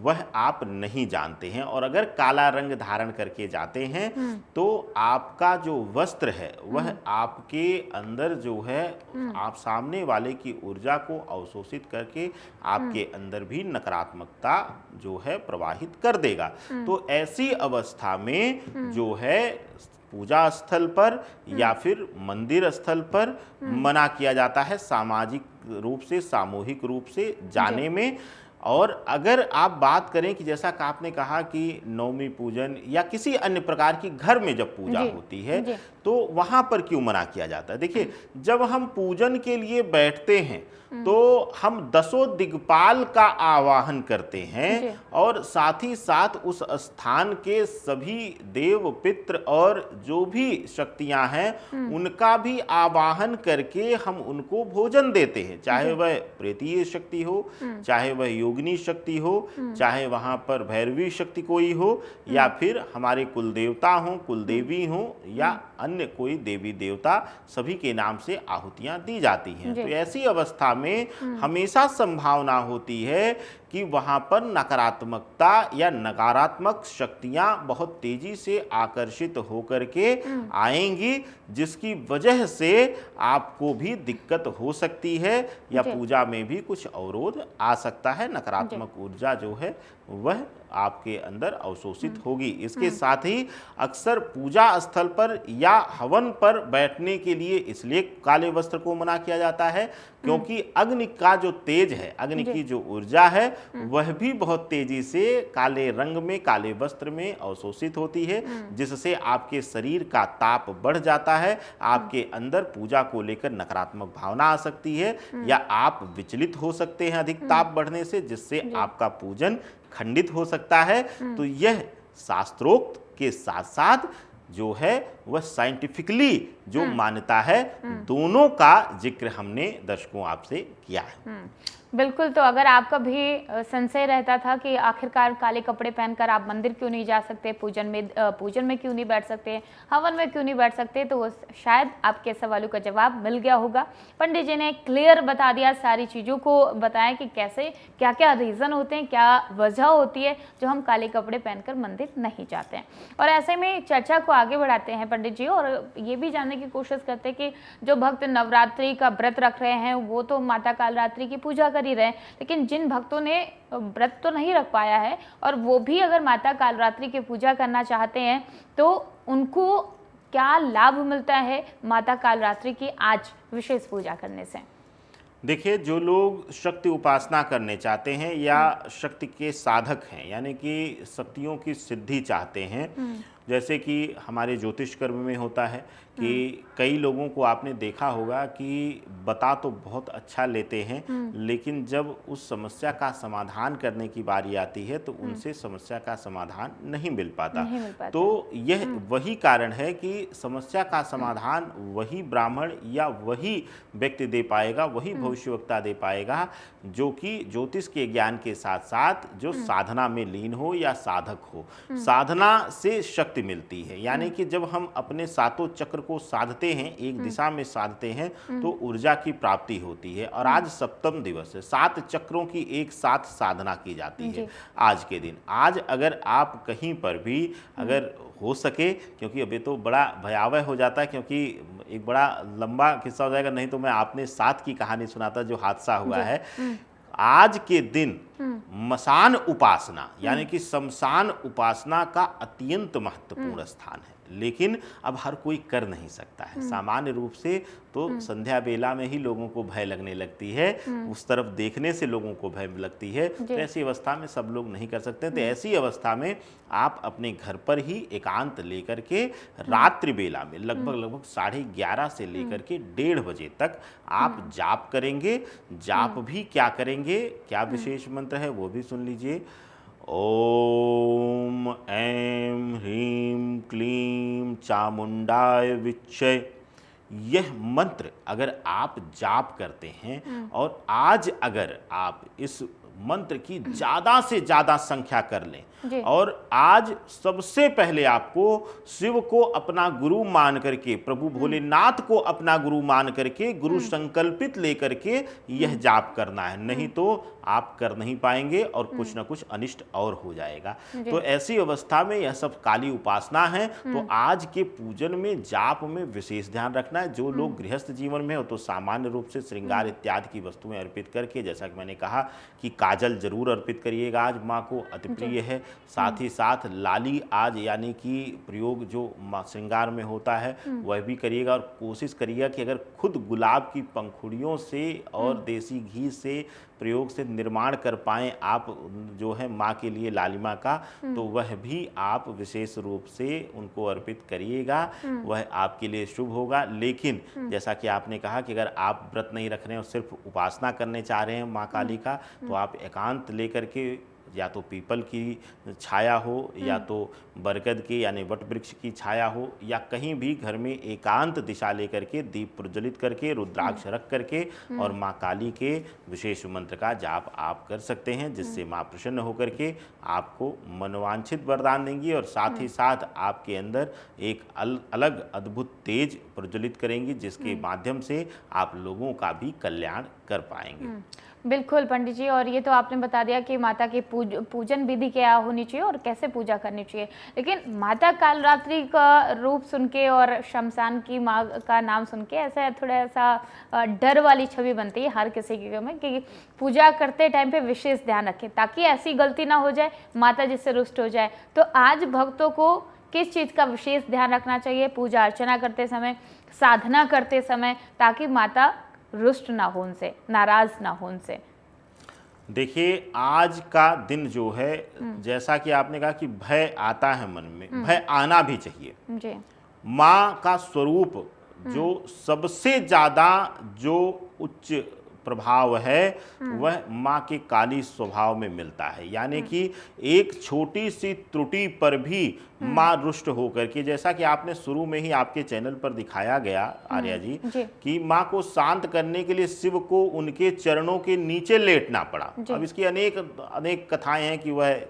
वह आप नहीं जानते हैं। और अगर काला रंग धारण करके जाते हैं तो आपका जो वस्त्र है वह आपके अंदर जो है आप सामने वाले की ऊर्जा को अवशोषित करके आपके अंदर भी नकारात्मकता जो है प्रवाहित कर देगा। तो ऐसी अवस्था में जो है पूजा स्थल पर या फिर मंदिर स्थल पर मना किया जाता है सामाजिक रूप से, सामूहिक रूप से जाने में। और अगर आप बात करें कि जैसा कि आपने कहा कि नवमी पूजन या किसी अन्य प्रकार की घर में जब पूजा होती है तो वहां पर क्यों मना किया जाता है? देखिए, जब हम पूजन के लिए बैठते हैं तो हम 10 दिग्पाल का आवाहन करते हैं और साथ ही साथ उस स्थान के सभी देव पितृ और जो भी शक्तियां हैं उनका भी आवाहन करके हम उनको भोजन देते हैं, चाहे वह प्रेतीय शक्ति हो, चाहे वह योगिनी शक्ति हो, चाहे वहां पर भैरवी शक्ति कोई हो, या फिर हमारे कुल देवता हो, कुल देवी हो, या अन्य अन्य कोई देवी देवता, सभी के नाम से आहुतियां दी जाती हैं। तो ऐसी अवस्था में हमेशा संभावना होती है कि वहाँ पर नकारात्मकता या नकारात्मक शक्तियाँ बहुत तेजी से आकर्षित होकर के आएंगी, जिसकी वजह से आपको भी दिक्कत हो सकती है या पूजा में भी कुछ अवरोध आ सकता है। नकारात्मक ऊर्जा जो है वह आपके अंदर अवशोषित होगी। इसके साथ ही अक्सर पूजा स्थल पर या हवन पर बैठने के लिए इसलिए काले वस्त्र को मना किया जाता है क्योंकि अग्नि का जो तेज है, अग्नि की जो ऊर्जा है वह भी बहुत तेजी से काले रंग में, काले वस्त्र में अवशोषित होती है, जिससे आपके शरीर का ताप बढ़ जाता है, आपके अंदर पूजा को लेकर नकारात्मक भावना आ सकती है या आप विचलित हो सकते हैं अधिक ताप बढ़ने से, जिससे आपका पूजन खंडित हो सकता है। तो यह शास्त्रोक्त के साथ साथ जो है वह साइंटिफिकली जो मान्यता है, दोनों का जिक्र हमने दर्शकों आपसे किया है। बिल्कुल। तो अगर आपका भी संशय रहता था कि आखिरकार काले कपड़े पहनकर आप मंदिर क्यों नहीं जा सकते, पूजन में क्यों नहीं बैठ सकते, हवन में क्यों नहीं बैठ सकते, तो शायद आपके सवालों का जवाब मिल गया होगा। पंडित जी ने क्लियर बता दिया, सारी चीज़ों को बताया कि कैसे क्या क्या रीज़न होते हैं, क्या वजह होती है जो हम काले कपड़े पहनकर मंदिर नहीं जाते हैं। और ऐसे में चर्चा को आगे बढ़ाते हैं पंडित जी, और ये भी जानने की कोशिश करते हैं कि जो भक्त नवरात्रि का व्रत रख रहे हैं वो तो माता कालरात्रि की पूजा कर ही रहे हैं, लेकिन जिन भक्तों ने व्रत तो नहीं रख पाया है और वो भी अगर माता कालरात्रि की पूजा करना चाहते हैं तो उनको क्या लाभ मिलता है माता कालरात्रि की आज विशेष पूजा करने से? देखिए, जो लोग शक्ति उपासना करने चाहते हैं या शक्ति के साधक हैं, यानी कि शक्तियों की सिद्धि चाहते हैं, जैसे कि हमारे ज्योतिष कर्म में होता है कि कई लोगों को आपने देखा होगा कि बता तो बहुत अच्छा लेते हैं, लेकिन जब उस समस्या का समाधान करने की बारी आती है तो उनसे समस्या का समाधान नहीं मिल पाता। तो यह वही कारण है कि समस्या का समाधान वही ब्राह्मण या वही व्यक्ति दे पाएगा, वही भविष्यवक्ता दे पाएगा जो कि ज्योतिष के ज्ञान के साथ साथ जो साधना में लीन हो या साधक हो। साधना से शक्ति मिलती है, यानी कि जब हम अपने सातों चक्र को साधते हैं, एक दिशा में साधते हैं, तो ऊर्जा की प्राप्ति होती है। और आज सप्तम दिवस है, 7 चक्रों की एक साथ साधना की जाती है आज के दिन। आज अगर आप कहीं पर भी अगर हो सके, क्योंकि अभी तो बड़ा भयावह हो जाता है, क्योंकि एक बड़ा लंबा किस्सा हो जाएगा, नहीं तो मैं आपने 7 की कहानी सुनाता जो हादसा हुआ है। आज के दिन मसान उपासना यानी कि शमशान उपासना का अत्यंत महत्वपूर्ण स्थान है, लेकिन अब हर कोई कर नहीं सकता है। सामान्य रूप से तो संध्या बेला में ही लोगों को भय लगने लगती है, उस तरफ देखने से लोगों को भय लगती है। तो ऐसी अवस्था में सब लोग नहीं कर सकते। तो ऐसी अवस्था में आप अपने घर पर ही एकांत लेकर के रात्रि बेला में लगभग 11:30 से लेकर के 1:30 बजे तक आप जाप करेंगे। जाप भी क्या करेंगे, क्या विशेष मंत्र है वो भी सुन लीजिए। ओम ऐं ह्रीं क्लीं चामुंडाय विच्चे। यह मंत्र अगर आप जाप करते हैं और आज अगर आप इस मंत्र की ज़्यादा से ज़्यादा संख्या कर लें और आज सबसे पहले आपको शिव को अपना गुरु मान करके, प्रभु भोलेनाथ को अपना गुरु मान करके, गुरु संकल्पित लेकर के यह जाप करना है, नहीं तो आप कर नहीं पाएंगे और कुछ ना कुछ अनिष्ट और हो जाएगा। तो ऐसी अवस्था में यह सब काली उपासना है। तो आज के पूजन में जाप में विशेष ध्यान रखना है। जो लोग गृहस्थ जीवन में हो तो सामान्य रूप से श्रृंगार इत्यादि की वस्तुएं अर्पित करके, जैसा कि मैंने कहा कि काजल जरूर अर्पित करिएगा, आज माँ को अति प्रिय है। साथ ही साथ लाली आज यानी कि प्रयोग जो श्रृंगार में होता है वह भी करिएगा। और कोशिश करिएगा कि अगर खुद गुलाब की पंखुड़ियों से और देसी घी से प्रयोग से निर्माण कर पाएँ आप जो है माँ के लिए लालिमा का, तो वह भी आप विशेष रूप से उनको अर्पित करिएगा, वह आपके लिए शुभ होगा। लेकिन जैसा कि आपने कहा कि अगर आप व्रत नहीं रख रहे हैं और सिर्फ उपासना करने चाह रहे हैं माँ काली का, तो आप एकांत लेकर के या तो पीपल की छाया हो या तो बरगद के यानी वट वृक्ष की छाया हो, या कहीं भी घर में एकांत दिशा लेकर के दीप प्रज्वलित करके रुद्राक्ष रख करके और माँ काली के विशेष मंत्र का जाप आप कर सकते हैं, जिससे माँ प्रसन्न होकर के आपको मनोवांछित वरदान देंगी और साथ ही साथ आपके अंदर एक अलग अद्भुत तेज प्रज्वलित करेंगी, जिसके माध्यम से आप लोगों का भी कल्याण कर पाएंगे। बिल्कुल पंडित जी, और ये तो आपने बता दिया कि माता की पूजन विधि क्या होनी चाहिए और कैसे पूजा करनी चाहिए, लेकिन माता कालरात्रि का रूप सुन के और शमशान की माँ का नाम सुन के ऐसा थोड़ा सा डर वाली छवि बनती है हर किसी के में कि पूजा करते टाइम पे विशेष ध्यान रखें ताकि ऐसी गलती ना हो जाए, माता जिससे रुष्ट हो जाए। तो आज भक्तों को किस चीज़ का विशेष ध्यान रखना चाहिए पूजा अर्चना करते समय, साधना करते समय, ताकि माता रुष्ट ना हो उनसे, नाराज ना हो उनसे? देखिए, आज का दिन जो है, जैसा कि आपने कहा कि भय आता है मन में, भय आना भी चाहिए। जी। माँ का स्वरूप जो सबसे ज्यादा जो उच्च प्रभाव है वह माँ के काली स्वभाव में मिलता है, यानी कि एक छोटी सी त्रुटि पर भी माँ रुष्ट होकर के, जैसा कि आपने शुरू में ही आपके चैनल पर दिखाया गया आर्या जी कि माँ को शांत करने के लिए शिव को उनके चरणों के नीचे लेटना पड़ा। अब इसकी अनेक कथाएं हैं कि वह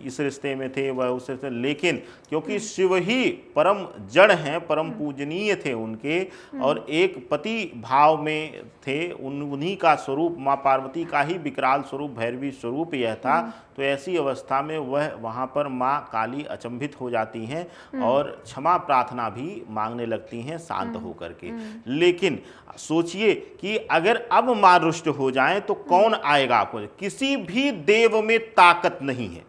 इस रिश्ते में थे, वह उस रिश्ते, लेकिन क्योंकि शिव ही परम जड़ हैं, परम पूजनीय थे उनके, और एक पति भाव में थे, उन्हीं का स्वरूप माँ पार्वती का ही विकराल स्वरूप भैरवी स्वरूप यह था। तो ऐसी अवस्था में वह वहाँ पर माँ काली अचंभित हो जाती हैं और क्षमा प्रार्थना भी मांगने लगती हैं शांत होकर के। लेकिन सोचिए कि अगर अब माँ रुष्ट हो जाए तो कौन आएगा आपको? किसी भी देव में ताकत नहीं है,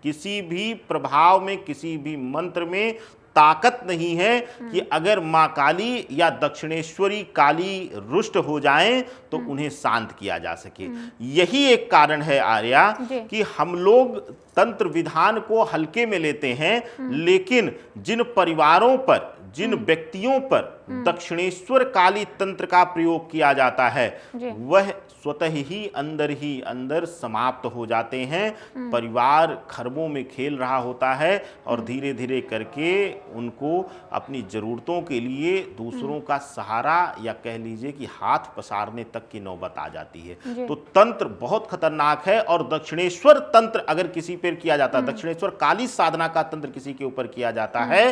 किसी भी प्रभाव में, किसी भी मंत्र में ताकत नहीं है कि अगर माँ काली या दक्षिणेश्वरी काली रुष्ट हो जाएं तो उन्हें शांत किया जा सके। यही एक कारण है आर्या कि हम लोग तंत्र विधान को हल्के में लेते हैं, लेकिन जिन परिवारों पर, जिन व्यक्तियों पर दक्षिणेश्वर काली तंत्र का प्रयोग किया जाता है वह स्वतः ही अंदर समाप्त हो जाते हैं। परिवार खरबों में खेल रहा होता है और धीरे धीरे करके उनको अपनी जरूरतों के लिए दूसरों का सहारा या कह लीजिए कि हाथ पसारने तक की नौबत आ जाती है। तो तंत्र बहुत खतरनाक है, और दक्षिणेश्वर तंत्र अगर किसी पर किया जाता है, दक्षिणेश्वर काली साधना का तंत्र किसी के ऊपर किया जाता है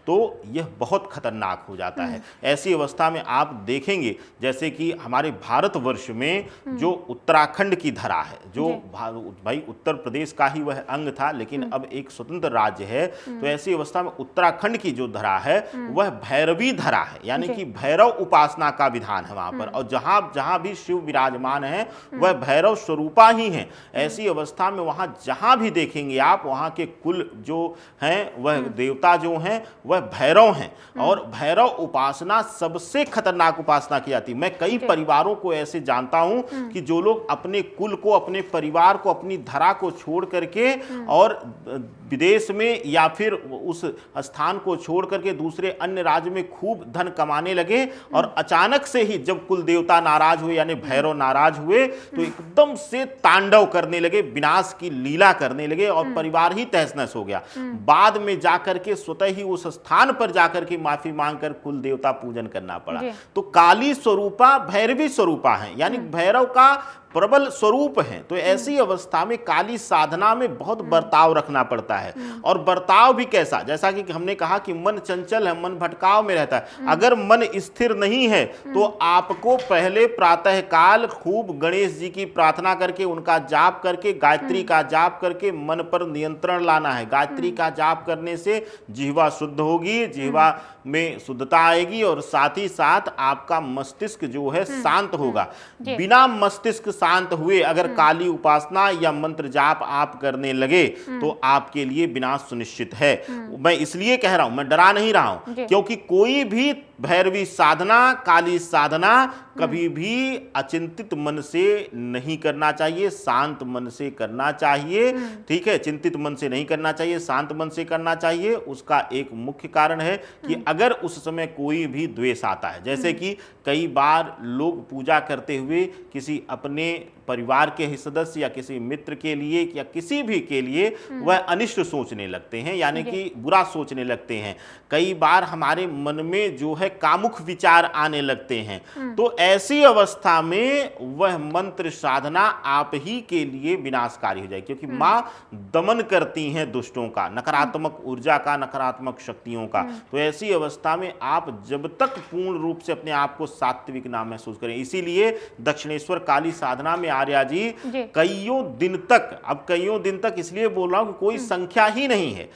तो यह बहुत खतरनाक हो जाता है। ऐसी अवस्था में आप देखेंगे जैसे कि हमारे भारतवर्ष में जो उत्तराखंड की धरा है, जो भाई उत्तर प्रदेश का ही वह अंग था लेकिन अब एक स्वतंत्र राज्य है, तो ऐसी अवस्था में उत्तराखंड की जो धरा है वह भैरवी धरा है, यानी कि भैरव उपासना का विधान है वहां पर, और जहां जहां भी शिव विराजमान है वह भैरव स्वरूपा ही है। ऐसी अवस्था में वहां जहां भी देखेंगे आप, वहां के कुल जो हैं वह देवता जो हैं वह भैरव हैं, और भैरव उपासना सबसे खतरनाक उपासना की जाती है। मैं कई परिवारों को ऐसे जानता हूं कि जो लोग अपने कुल को, अपने परिवार को, अपनी धरा को छोड़ करके और विदेश में या फिर उस स्थान को छोड़ करके दूसरे अन्य राज्य में खूब धन कमाने लगे, और अचानक से ही जब कुल देवता नाराज हुए यानी भैरव नाराज हुए तो एकदम से तांडव करने लगे, विनाश की लीला करने लगे और परिवार ही तहस नहस हो गया। बाद में जाकर के स्वतः ही उस स्थान पर जाकर के माफी मांगकर कुल देवता पूजन करना पड़ा। तो काली स्वरूपा भैरवी स्वरूपा है, यानी भैरव का प्रबल स्वरूप है। तो ऐसी अवस्था में काली साधना में बहुत बर्ताव रखना पड़ता है, और बर्ताव भी कैसा, जैसा कि हमने कहा कि मन चंचल है, मन भटकाव में रहता है। अगर मन स्थिर नहीं है तो आपको पहले प्रातः काल खूब गणेश जी की प्रार्थना करके, उनका जाप करके, गायत्री का जाप करके मन पर नियंत्रण लाना है। गायत्री का जाप करने से जिह्वा शुद्ध होगी, जिह्वा में शुद्धता आएगी, और साथ ही साथ आपका मस्तिष्क जो है शांत होगा। बिना मस्तिष्क शांत हुए अगर काली उपासना या मंत्र जाप आप करने लगे तो आपके लिए विनाश सुनिश्चित है। मैं इसलिए कह रहा हूं, मैं डरा नहीं रहा हूं, क्योंकि कोई भी भैरवी साधना, काली साधना कभी भी अचिंतित मन से नहीं करना चाहिए, शांत मन से करना चाहिए। ठीक है, चिंतित मन से नहीं करना चाहिए, शांत मन से करना चाहिए। उसका एक मुख्य कारण है कि अगर उस समय कोई भी द्वेष आता है, जैसे कि कई बार लोग पूजा करते हुए किसी अपने परिवार के ही सदस्य या किसी मित्र के लिए या किसी भी के लिए वह अनिष्ट सोचने लगते हैं, यानी कि बुरा सोचने लगते हैं। कई बार हमारे मन में जो है कामुक विचार आने लगते हैं। तो ऐसी अवस्था में वह मंत्र साधना आप ही के लिए विनाशकारी हो जाए, क्योंकि माँ दमन करती हैं दुष्टों का, नकारात्मक ऊर्जा का, नकारात्मक शक्तियों का। तो ऐसी अवस्था में आप जब तक पूर्ण रूप से अपने आप को सात्विक ना महसूस करें, इसीलिए दक्षिणेश्वर काली साधना में आर्या जी कईयों दिन तक, अब कईयों दिन तक इसलिए बोल रहा हूं कि कोई संख्या ही नहीं है,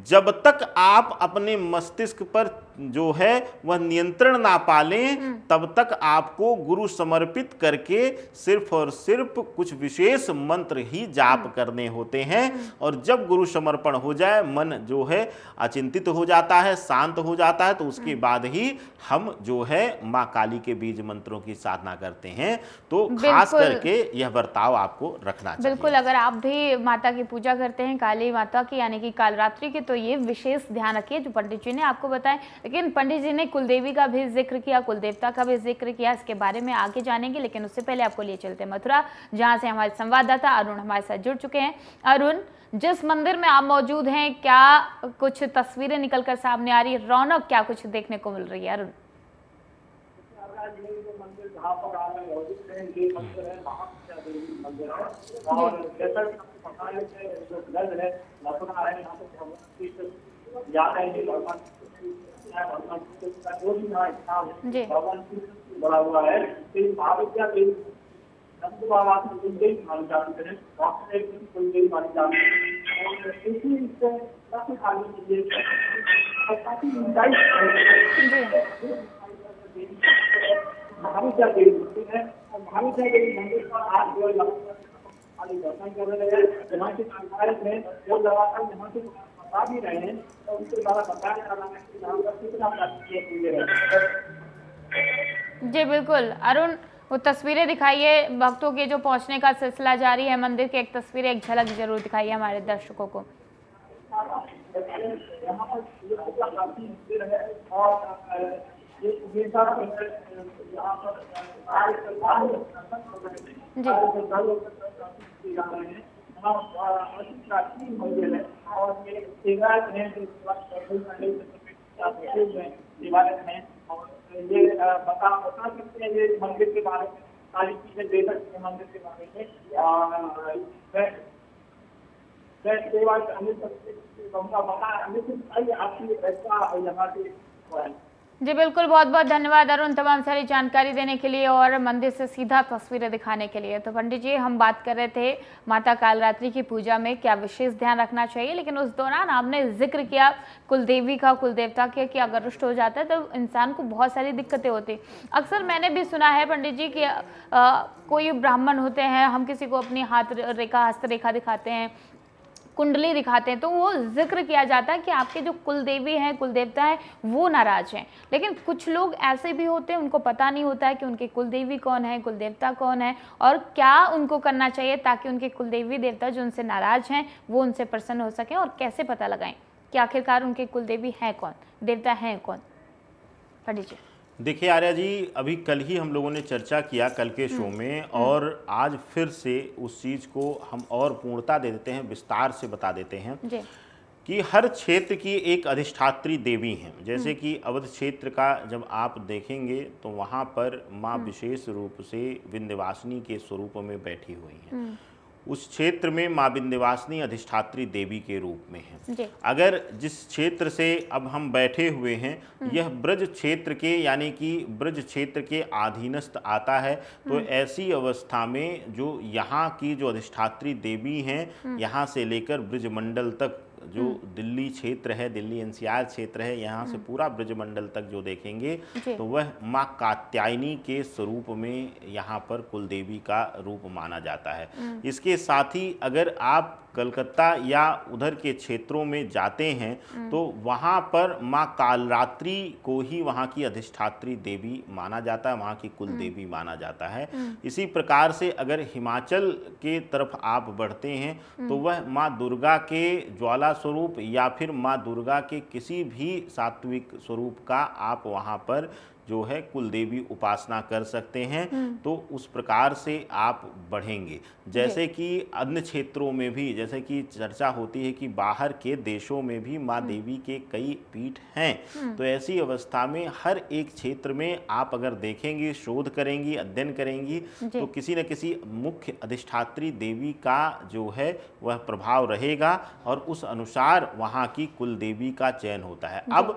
जब तक आप अपने मस्तिष्क पर जो है वह नियंत्रण ना पालें, तब तक आपको गुरु समर्पित करके सिर्फ और सिर्फ कुछ विशेष मंत्र ही जाप करने होते हैं। और जब गुरु समर्पण हो जाए, मन जो है अचिंतित हो जाता है, शांत हो जाता है, तो उसके बाद ही हम जो है माँ काली के बीज मंत्रों की साधना करते हैं। तो खास करके यह बर्ताव आपको रखना चाहिए। बिल्कुल, अगर आप भी माता की पूजा करते हैं, काली माता की यानी कि कालरात्रि की, तो ये विशेष ध्यान रखिए जो पंडित जी ने आपको बताया। लेकिन पंडित जी ने कुलदेवी का भी जिक्र किया, कुलदेवता का भी जिक्र किया, इसके बारे में आगे जानेंगे। लेकिन उससे पहले आपको लिए चलते हैं मथुरा, जहां से हमारे संवाददाता अरुण हमारे साथ जुड़ चुके हैं। अरुण, जिस मंदिर में आप मौजूद हैं, क्या कुछ तस्वीरें निकलकर सामने आ रही है, रौनक क्या कुछ देखने को मिल रही है? अरुण, जहाँ पर आप मौजूद हैं, ये मंदिर है, महादेवी मंदिर है। और जैसा कि आपको पता है कि जो ग्रंथ है मथुरा है, यहाँ पर भगवान की याद है, भगवान का जो भी यहाँ स्थान है, भगवान की बड़ा हुआ है। महाविद्या देवी नंद बाबा कुलदेवी मानी जाती है, वहाँ एक कुलदेवी मानी जाती है। और इसी से काफी आगे के लिए काफी ऊंचाई महाविद्या देवी मंदिर है। और महाविद्या देवी मंदिर पर आज जो दर्शन कर रहे हैं, यहाँ के संचालक हैं वो लगातार यहाँ से बता भी रहे हैं, तो उनके द्वारा बताया जा रहा है कि यहाँ पर कितना प्राचीन है। जी बिल्कुल अरुण, वो तस्वीरें दिखाइए, भक्तों के जो पहुंचने का सिलसिला जारी है मंदिर की, एक तस्वीर, एक झलक जरूर दिखाइए हमारे दर्शकों को। यहाँ पर मंदिर है और ये सारा यहाँ पर प्राचीन मंदिर है। और ये शिवराज है जो दिवालय है। और ये बता सकते हैं ये मंदिर के बारे में, सारी चीजें दे सकते हैं मंदिर के बारे में। आपकी ऐसा यहाँ से जी बिल्कुल, बहुत बहुत धन्यवाद अरुण तमाम सारी जानकारी देने के लिए और मंदिर से सीधा तस्वीरें दिखाने के लिए। तो पंडित जी, हम बात कर रहे थे माता कालरात्रि की पूजा में क्या विशेष ध्यान रखना चाहिए, लेकिन उस दौरान आपने जिक्र किया कुलदेवी का, कुलदेवता के, कि अगर रुष्ट हो जाता है तो इंसान को बहुत सारी दिक्कतें होती। अक्सर मैंने भी सुना है पंडित जी कि कोई ब्राह्मण होते हैं, हम किसी को अपनी हाथ रेखा, हस्तरेखा दिखाते हैं, कुंडली दिखाते हैं, तो वो जिक्र किया जाता है कि आपके जो कुलदेवी हैं, कुलदेवता है, वो नाराज हैं। लेकिन कुछ लोग ऐसे भी होते हैं, उनको पता नहीं होता है कि उनके कुलदेवी कौन है, कुलदेवता कौन है, और क्या उनको करना चाहिए ताकि उनके कुलदेवी देवता जो उनसे नाराज हैं वो उनसे प्रसन्न हो सकें, और कैसे पता लगाएं कि आखिरकार उनके कुलदेवी हैं कौन, देवता हैं कौन? पंडित जी देखिए आर्या जी, अभी कल ही हम लोगों ने चर्चा किया कल के शो में, और आज फिर से उस चीज़ को हम और पूर्णता दे देते हैं, विस्तार से बता देते हैं जी। कि हर क्षेत्र की एक अधिष्ठात्री देवी हैं। जैसे कि अवध क्षेत्र का जब आप देखेंगे तो वहाँ पर माँ विशेष रूप से विंध्यवासिनी के स्वरूप में बैठी हुई हैं। उस क्षेत्र में माँ विंध्यवासिनी अधिष्ठात्री देवी के रूप में है। अगर जिस क्षेत्र से अब हम बैठे हुए हैं यह ब्रज क्षेत्र के, यानी कि ब्रज क्षेत्र के अधीनस्थ आता है, तो ऐसी अवस्था में जो यहाँ की जो अधिष्ठात्री देवी हैं, यहाँ से लेकर ब्रज मंडल तक जो दिल्ली क्षेत्र है, दिल्ली एनसीआर क्षेत्र है, यहाँ से पूरा ब्रजमंडल तक जो देखेंगे तो वह माँ कात्यायनी के स्वरूप में यहाँ पर कुलदेवी का रूप माना जाता है। इसके साथ ही अगर आप कलकत्ता या उधर के क्षेत्रों में जाते हैं तो वहाँ पर माँ कालरात्रि को ही वहाँ की अधिष्ठात्री देवी माना जाता है, वहाँ की कुल देवी माना जाता है। इसी प्रकार से अगर हिमाचल के तरफ आप बढ़ते हैं तो वह माँ दुर्गा के ज्वाला स्वरूप या फिर माँ दुर्गा के किसी भी सात्विक स्वरूप का आप वहाँ पर जो है कुल देवी उपासना कर सकते हैं। तो उस प्रकार से आप बढ़ेंगे। जैसे कि अन्य क्षेत्रों में भी जैसे कि चर्चा होती है कि बाहर के देशों में भी माँ देवी के कई पीठ हैं, तो ऐसी अवस्था में हर एक क्षेत्र में आप अगर देखेंगे, शोध करेंगी, अध्ययन करेंगी तो किसी न किसी मुख्य अधिष्ठात्री देवी का जो है वह प्रभाव रहेगा और उस अनुसार वहाँ की कुल देवी का चयन होता है। अब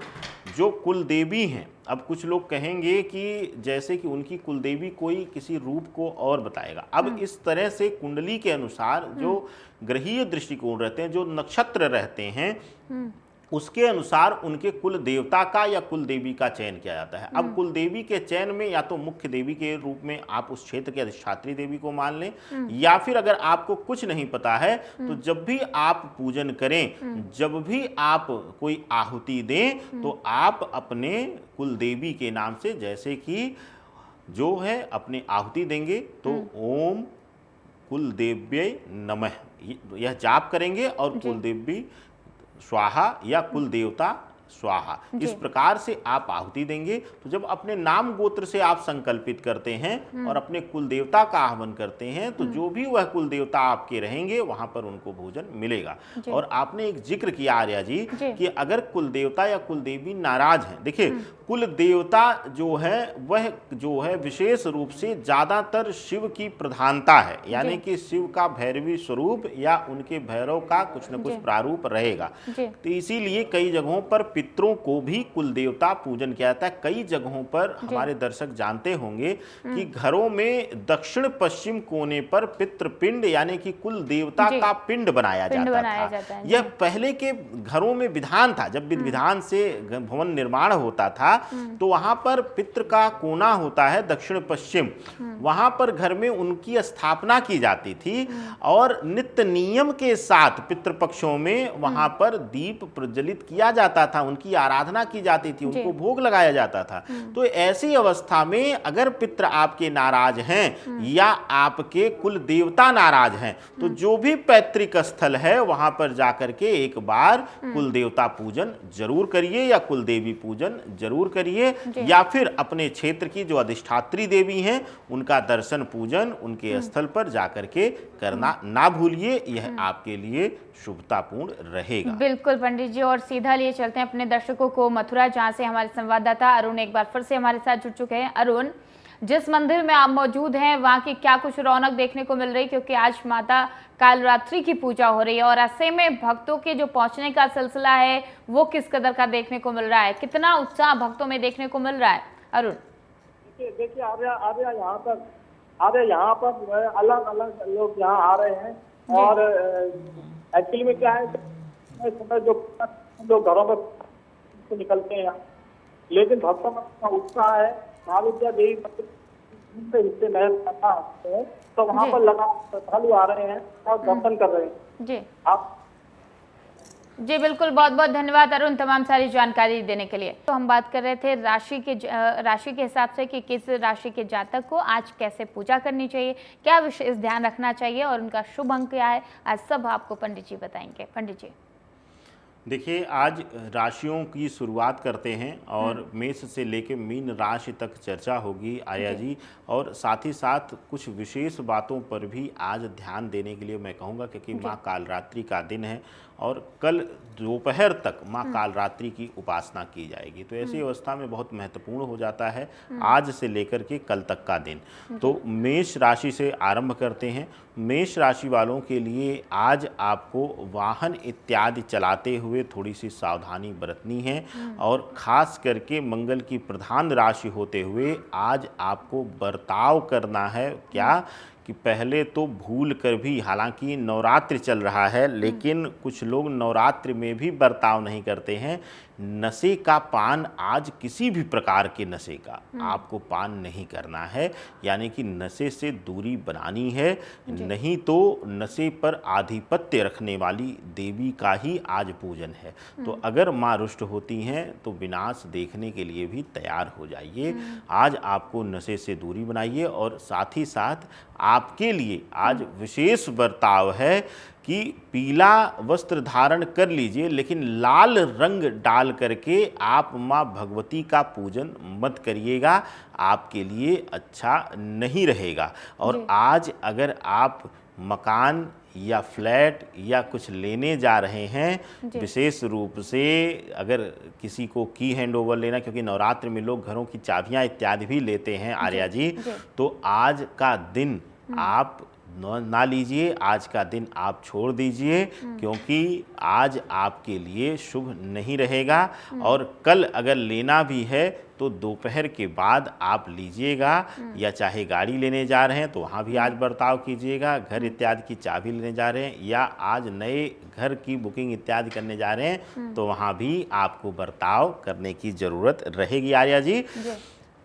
जो कुल देवी हैं, अब कुछ लोग कहेंगे कि जैसे कि उनकी कुलदेवी कोई किसी रूप को और बताएगा। अब इस तरह से कुंडली के अनुसार जो ग्रहीय दृष्टिकोण रहते हैं, जो नक्षत्र रहते हैं, उसके अनुसार उनके कुल देवता का या कुल देवी का चयन किया जाता है। अब कुल देवी के चयन में या तो मुख्य देवी के रूप में आप उस क्षेत्र के अधिष्ठात्री देवी को मान लें, या फिर अगर आपको कुछ नहीं पता है तो जब भी आप पूजन करें, जब भी आप कोई आहुति दें तो आप अपने कुल देवी के नाम से, जैसे कि जो है अपने आहुति देंगे तो ओम कुल देव्यै नमः यह जाप करेंगे और कुल देवी स्वाहा या कुल देवता स्वाहा, इस प्रकार से आप आहुति देंगे। तो जब अपने नाम गोत्र से आप संकल्पित करते हैं और अपने कुल देवता का आह्वान करते हैं तो जो भी वह कुल देवता आपके रहेंगे वहां पर उनको भोजन मिलेगा। और आपने एक जिक्र किया आर्या जी कि अगर कुल देवता या कुल देवी नाराज हैं, देखिए कुल देवता जो है वह जो है विशेष रूप से ज्यादातर शिव की प्रधानता है, यानी कि शिव का भैरवी स्वरूप या उनके भैरव का कुछ न कुछ प्रारूप रहेगा। तो इसीलिए कई जगहों पर पितरों को भी कुल देवता पूजन किया जाता है। कई जगहों पर हमारे दर्शक जानते होंगे कि घरों में दक्षिण पश्चिम कोने पर पितृपिंड यानी कि कुल देवता का पिंड बनाया जाता था। यह पहले के घरों में विधान था। जब विधान से भवन निर्माण होता था तो वहां पर पितृ का कोना होता है दक्षिण पश्चिम, वहां पर घर में उनकी स्थापना की जाती थी और नित्य नियम के साथ पितृपक्षों में वहां पर दीप प्रज्वलित किया जाता था, उनकी आराधना की जाती थी, उनको भोग लगाया जाता था। तो ऐसी अवस्था में अगर पितृ आपके नाराज हैं या आपके कुल देवता नाराज हैं तो जो भी पैतृक स्थल है वहां पर जाकर के एक बार कुल देवता पूजन जरूर करिए या कुल देवी पूजन जरूर करिए, या फिर अपने क्षेत्र की जो अधिष्ठात्री देवी हैं उनका दर्शन पूजन उनके स्थल पर जाकर के करना ना भूलिए। यह आपके लिए शुभतापूर्ण रहेगा। बिल्कुल पंडित जी, और सीधा लिए चलते हैं अपने दर्शकों को मथुरा, जहां से हमारे संवाददाता अरुण एक बार फिर से हमारे साथ जुड़ चुके हैं। अरुण, जिस मंदिर में आप मौजूद हैं वहां की क्या कुछ रौनक देखने को मिल रही, क्योंकि आज माता कालरात्रि की पूजा हो रही है और ऐसे में भक्तों के जो पहुंचने का सिलसिला है वो किस कदर का देखने को मिल रहा है, कितना उत्साह भक्तों में देखने को मिल रहा है? अरुण देखिए आर्या यहाँ पर अलग अलग लोग यहाँ आ रहे हैं और एक्चुअली में क्या है, जो लोग घरों में निकलते हैं लेकिन भक्तों में उत्साह है। महाविद्या देवी हिस्से में तो वहाँ पर लगा श्रद्धालु आ रहे हैं और दर्शन कर रहे हैं। जी आप जी बिल्कुल, बहुत बहुत धन्यवाद अरुण तमाम सारी जानकारी देने के लिए। तो हम बात कर रहे थे राशि के हिसाब से कि किस राशि के जातक को आज कैसे पूजा करनी चाहिए, क्या विशेष ध्यान रखना चाहिए और उनका शुभ अंक क्या है, आज सब आपको पंडित जी बताएंगे। पंडित जी देखिए, आज राशियों की शुरुआत करते हैं और मेष से लेकर मीन राशि तक चर्चा होगी आर्या जी, और साथ ही साथ कुछ विशेष बातों पर भी आज ध्यान देने के लिए मैं कहूँगा, क्योंकि माँ कालरात्रि का दिन है और कल दोपहर तक माँ कालरात्रि की उपासना की जाएगी। तो ऐसी अवस्था में बहुत महत्वपूर्ण हो जाता है आज से लेकर के कल तक का दिन। तो मेष राशि से आरंभ करते हैं। मेष राशि वालों के लिए आज आपको वाहन इत्यादि चलाते हुए थोड़ी सी सावधानी बरतनी है और खास करके मंगल की प्रधान राशि होते हुए आज आपको बर्ताव करना है क्या कि पहले तो भूल कर भी, हालांकि नवरात्र चल रहा है लेकिन कुछ लोग नवरात्र में भी बर्ताव नहीं करते हैं। नशे का पान, आज किसी भी प्रकार के नशे का आपको पान नहीं करना है, यानी कि नशे से दूरी बनानी है, नहीं तो नशे पर आधिपत्य रखने वाली देवी का ही आज पूजन है। तो अगर माँ रुष्ट होती हैं तो विनाश देखने के लिए भी तैयार हो जाइए। आज आपको नशे से दूरी बनाइए और साथ ही साथ आपके लिए आज विशेष बर्ताव है कि पीला वस्त्र धारण कर लीजिए, लेकिन लाल रंग डाल करके आप माँ भगवती का पूजन मत करिएगा, आपके लिए अच्छा नहीं रहेगा। और आज अगर आप मकान या फ्लैट या कुछ लेने जा रहे हैं, विशेष रूप से अगर किसी को की हैंड ओवर लेना, क्योंकि नवरात्र में लोग घरों की चाबियां इत्यादि भी लेते हैं आर्या जी, तो आज का दिन आप ना लीजिए, आज का दिन आप छोड़ दीजिए, क्योंकि आज आपके लिए शुभ नहीं रहेगा। और कल अगर लेना भी है तो दोपहर के बाद आप लीजिएगा, या चाहे गाड़ी लेने जा रहे हैं तो वहाँ भी आज बर्ताव कीजिएगा, घर इत्यादि की चाबी लेने जा रहे हैं या आज नए घर की बुकिंग इत्यादि करने जा रहे हैं तो वहाँ भी आपको बर्ताव करने की ज़रूरत रहेगी आर्या जी।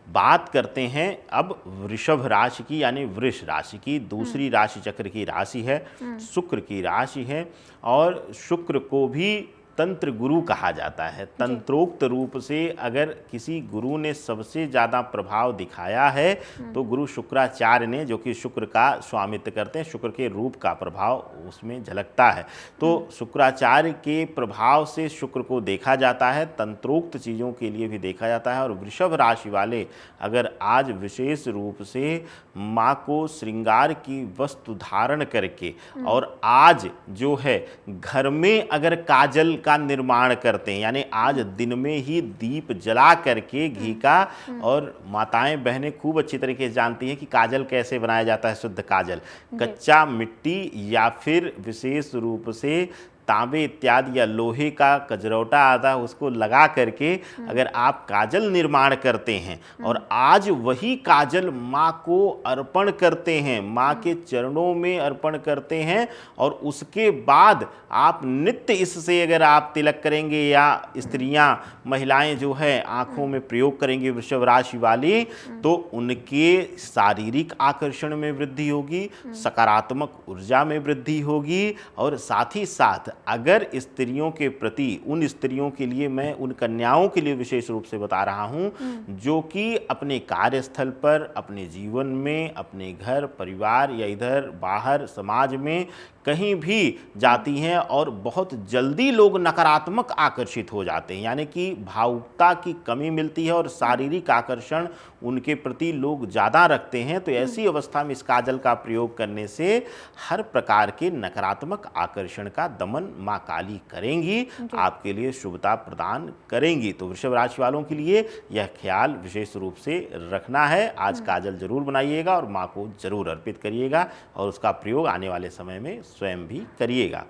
बात करते हैं अब वृषभ राशि की, यानी वृष राशि की। दूसरी राशि चक्र की राशि है, शुक्र की राशि है, और शुक्र को भी तंत्र गुरु कहा जाता है। तंत्रोक्त रूप से अगर किसी गुरु ने सबसे ज़्यादा प्रभाव दिखाया है तो गुरु शुक्राचार्य ने, जो कि शुक्र का स्वामित्व करते हैं, शुक्र के रूप का प्रभाव उसमें झलकता है। तो शुक्राचार्य के प्रभाव से शुक्र को देखा जाता है, तंत्रोक्त चीज़ों के लिए भी देखा जाता है। और वृषभ राशि वाले अगर आज विशेष रूप से माँ को श्रृंगार की वस्तु धारण करके और आज जो है घर में अगर काजल का निर्माण करते हैं, यानी आज दिन में ही दीप जला करके घी का, और माताएं बहनें खूब अच्छी तरीके से जानती हैं कि काजल कैसे बनाया जाता है। शुद्ध काजल कच्चा मिट्टी या फिर विशेष रूप से तांबे इत्यादि या लोहे का कजरौटा आता है, उसको लगा करके अगर आप काजल निर्माण करते हैं और आज वही काजल माँ को अर्पण करते हैं, माँ के चरणों में अर्पण करते हैं, और उसके बाद आप नित्य इससे अगर आप तिलक करेंगे या स्त्रियां महिलाएं जो है आँखों में प्रयोग करेंगे वृषभ राशि वाली, तो उनके शारीरिक आकर्षण में वृद्धि होगी, सकारात्मक ऊर्जा में वृद्धि होगी। और साथ ही साथ अगर स्त्रियों के प्रति, उन स्त्रियों के लिए, मैं उन कन्याओं के लिए विशेष रूप से बता रहा हूं जो कि अपने कार्यस्थल पर, अपने जीवन में, अपने घर परिवार या इधर बाहर समाज में कहीं भी जाती हैं और बहुत जल्दी लोग नकारात्मक आकर्षित हो जाते हैं, यानी कि भावुकता की कमी मिलती है और शारीरिक आकर्षण उनके प्रति लोग ज़्यादा रखते हैं। तो ऐसी अवस्था में इस काजल का प्रयोग करने से हर प्रकार के नकारात्मक आकर्षण का दमन माँ काली करेंगी, आपके लिए शुभता प्रदान करेंगी। तो वृषभ राशि वालों के लिए यह ख्याल विशेष रूप से रखना है। आज काजल जरूर बनाइएगा और माँ को जरूर अर्पित करिएगा और उसका प्रयोग आने वाले समय में स्वयं भी करिएगा।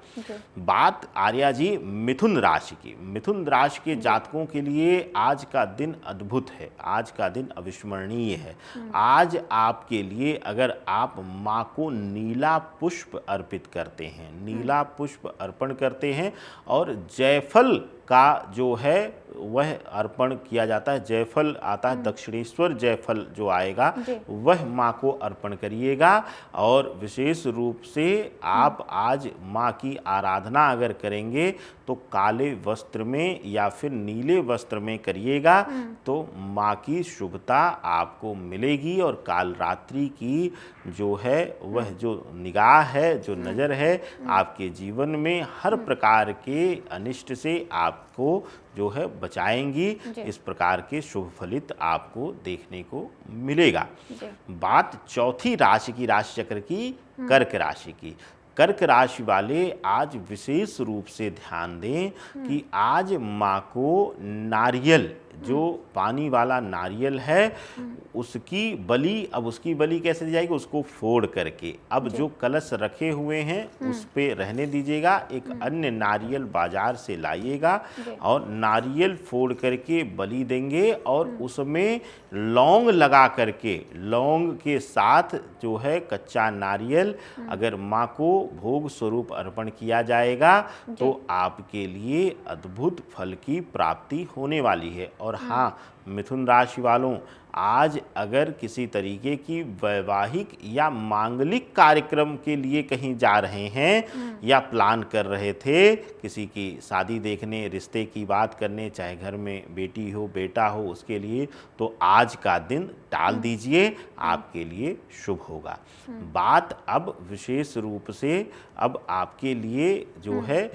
बात आर्या जी मिथुन राशि की। मिथुन राशि के जातकों के लिए आज का दिन अद्भुत है, आज का दिन अविस्मरणीय है। आज आपके लिए अगर आप माँ को नीला पुष्प अर्पित करते हैं, नीला पुष्प अर्पण करते हैं और जयफल का जो है वह अर्पण किया जाता है, जयफल आता है, दक्षिणेश्वर जयफल जो आएगा वह माँ को अर्पण करिएगा। और विशेष रूप से आप आज माँ की आराधना अगर करेंगे तो काले वस्त्र में या फिर नीले वस्त्र में करिएगा, तो माँ की शुभता आपको मिलेगी और काल रात्रि की जो है वह जो निगाह है, जो नज़र है, आपके जीवन में हर प्रकार के अनिष्ट से आपको जो है बचाएंगी। इस प्रकार के शुभ फलित आपको देखने को मिलेगा। बात चौथी राशि की, राशि चक्र की, कर्क राशि की। कर्क राशि वाले आज विशेष रूप से ध्यान दें कि आज माँ को नारियल जो पानी वाला नारियल है उसकी बलि, अब उसकी बलि कैसे दी जाएगी, उसको फोड़ करके अब जो कलश रखे हुए हैं उस पे रहने दीजिएगा। एक अन्य नारियल बाजार से लाइएगा और नारियल फोड़ करके बलि देंगे और उसमें लौंग लगा करके, लौंग के साथ जो है कच्चा नारियल अगर माँ को भोग स्वरूप अर्पण किया जाएगा तो आपके लिए अद्भुत फल की प्राप्ति होने वाली है। और हाँ, मिथुन राशि वालों, आज अगर किसी तरीके की वैवाहिक या मांगलिक कार्यक्रम के लिए कहीं जा रहे हैं या प्लान कर रहे थे, किसी की शादी देखने, रिश्ते की बात करने, चाहे घर में बेटी हो बेटा हो उसके लिए, तो आज का दिन टाल दीजिए, आपके लिए शुभ होगा। बात अब विशेष रूप से अब आपके लिए जो है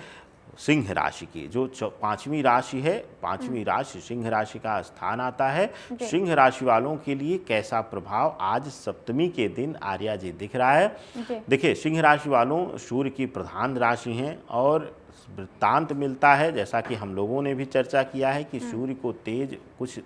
सिंह राशि की, जो पांचवी राशि है, पांचवी राशि सिंह राशि का स्थान आता है। सिंह राशि वालों के लिए कैसा प्रभाव आज सप्तमी के दिन आर्या जी दिख रहा है। देखिए, सिंह राशि वालों सूर्य की प्रधान राशि हैं और वृत्तांत मिलता है, जैसा कि हम लोगों ने भी चर्चा किया है कि सूर्य को तेज कुछ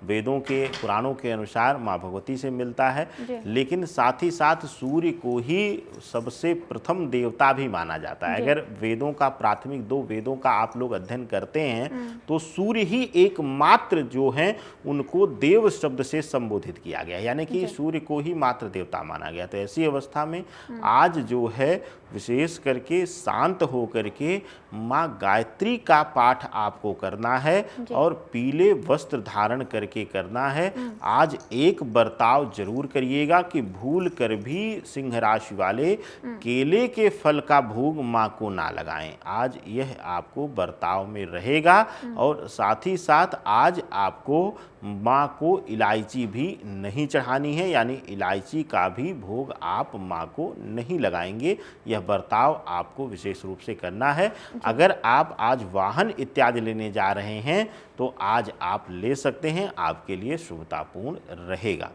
वेदों के पुराणों के अनुसार माँ भगवती से मिलता है, लेकिन साथ ही साथ सूर्य को ही सबसे प्रथम देवता भी माना जाता है। अगर वेदों का प्राथमिक 2 वेदों का आप लोग अध्ययन करते हैं तो सूर्य ही एकमात्र जो हैं उनको देव शब्द से संबोधित किया गया, यानी कि सूर्य को ही मात्र देवता माना गया। तो ऐसी अवस्था में आज जो है विशेष करके शांत हो करके माँ गायत्री का पाठ आपको करना है और पीले वस्त्र धारण करके करना है। आज एक बर्ताव जरूर करिएगा कि भूल कर भी सिंह राशि वाले केले के फल का भोग माँ को ना लगाएं। आज यह आपको बर्ताव में रहेगा और साथ ही साथ आज आपको माँ को इलायची भी नहीं चढ़ानी है, यानी इलायची का भी भोग आप माँ को नहीं लगाएंगे। यह बर्ताव आपको विशेष रूप से करना है। अगर आप आज वाहन इत्यादि लेने जा रहे हैं तो आज आप ले सकते हैं, आपके लिए शुभतापूर्ण रहेगा।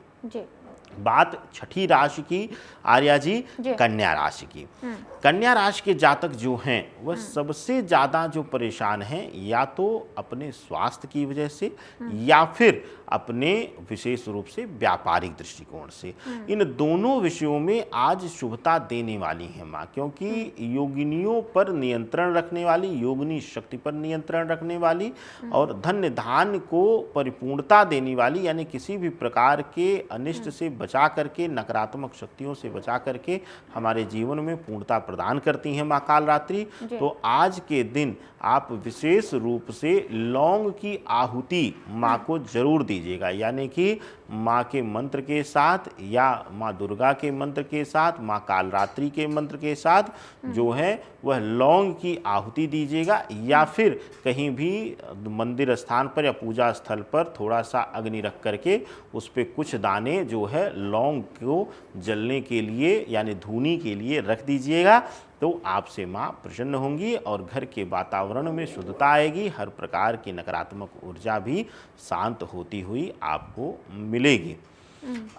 बात छठी राशि की आर्या जी, कन्या राशि की। कन्या राशि के जातक जो हैं वह सबसे ज़्यादा जो परेशान हैं, या तो अपने स्वास्थ्य की वजह से या फिर अपने विशेष रूप से व्यापारिक दृष्टिकोण से। इन दोनों विषयों में आज शुभता देने वाली है माँ, क्योंकि योगिनियों पर नियंत्रण रखने वाली, योगिनी शक्ति पर नियंत्रण रखने वाली और धन्य धान्य को परिपूर्णता देने वाली, यानी किसी भी प्रकार के अनिष्ट से बचा करके, नकारात्मक शक्तियों से बचा करके हमारे जीवन में पूर्णता प्रदान करती हैं माँ कालरात्रि। तो आज के दिन आप विशेष रूप से लौंग की आहुति माँ को जरूर दीजिएगा, यानी कि माँ के मंत्र के साथ या माँ दुर्गा के मंत्र के साथ, माँ कालरात्रि के मंत्र के साथ जो है वह लौंग की आहुति दीजिएगा, या फिर कहीं भी मंदिर स्थान पर या पूजा स्थल पर थोड़ा सा अग्नि रख करके उस पर कुछ दाने जो है लौंग को जलने के लिए यानी धूनी के लिए रख दीजिएगा। तो आपसे माँ प्रसन्न होंगी और घर के वातावरण में शुद्धता आएगी, हर प्रकार की नकारात्मक ऊर्जा भी शांत होती हुई आपको मिलेगी।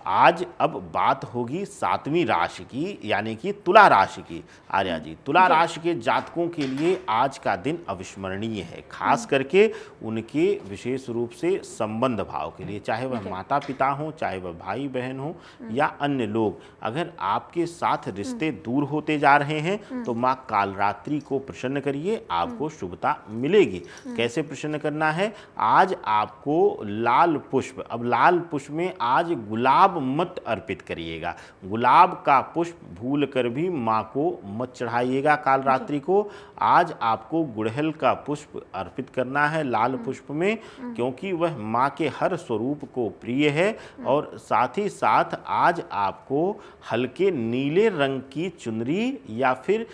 आज अब बात होगी 7वीं राशि की, यानी कि तुला राशि की। आर्या जी, तुला राशि के जातकों के लिए आज का दिन अविस्मरणीय है, खास करके उनके विशेष रूप से संबंध भाव के लिए, चाहे वह माता पिता हो, चाहे वह भाई बहन हो या अन्य लोग। अगर आपके साथ रिश्ते दूर होते जा रहे हैं तो माँ कालरात्रि को प्रसन्न करिए, आपको शुभता मिलेगी। कैसे प्रसन्न करना है? आज आपको लाल पुष्प, अब लाल पुष्प में आज गुलाब मत अर्पित करिएगा। गुलाब का पुष्प भूल कर भी माँ को मत चढ़ाइएगा कालरात्रि को। आज आपको गुड़हल का पुष्प अर्पित करना है लाल पुष्प में, क्योंकि वह माँ के हर स्वरूप को प्रिय है। और साथ ही साथ आज आपको हल्के नीले रंग की चुनरी या फिर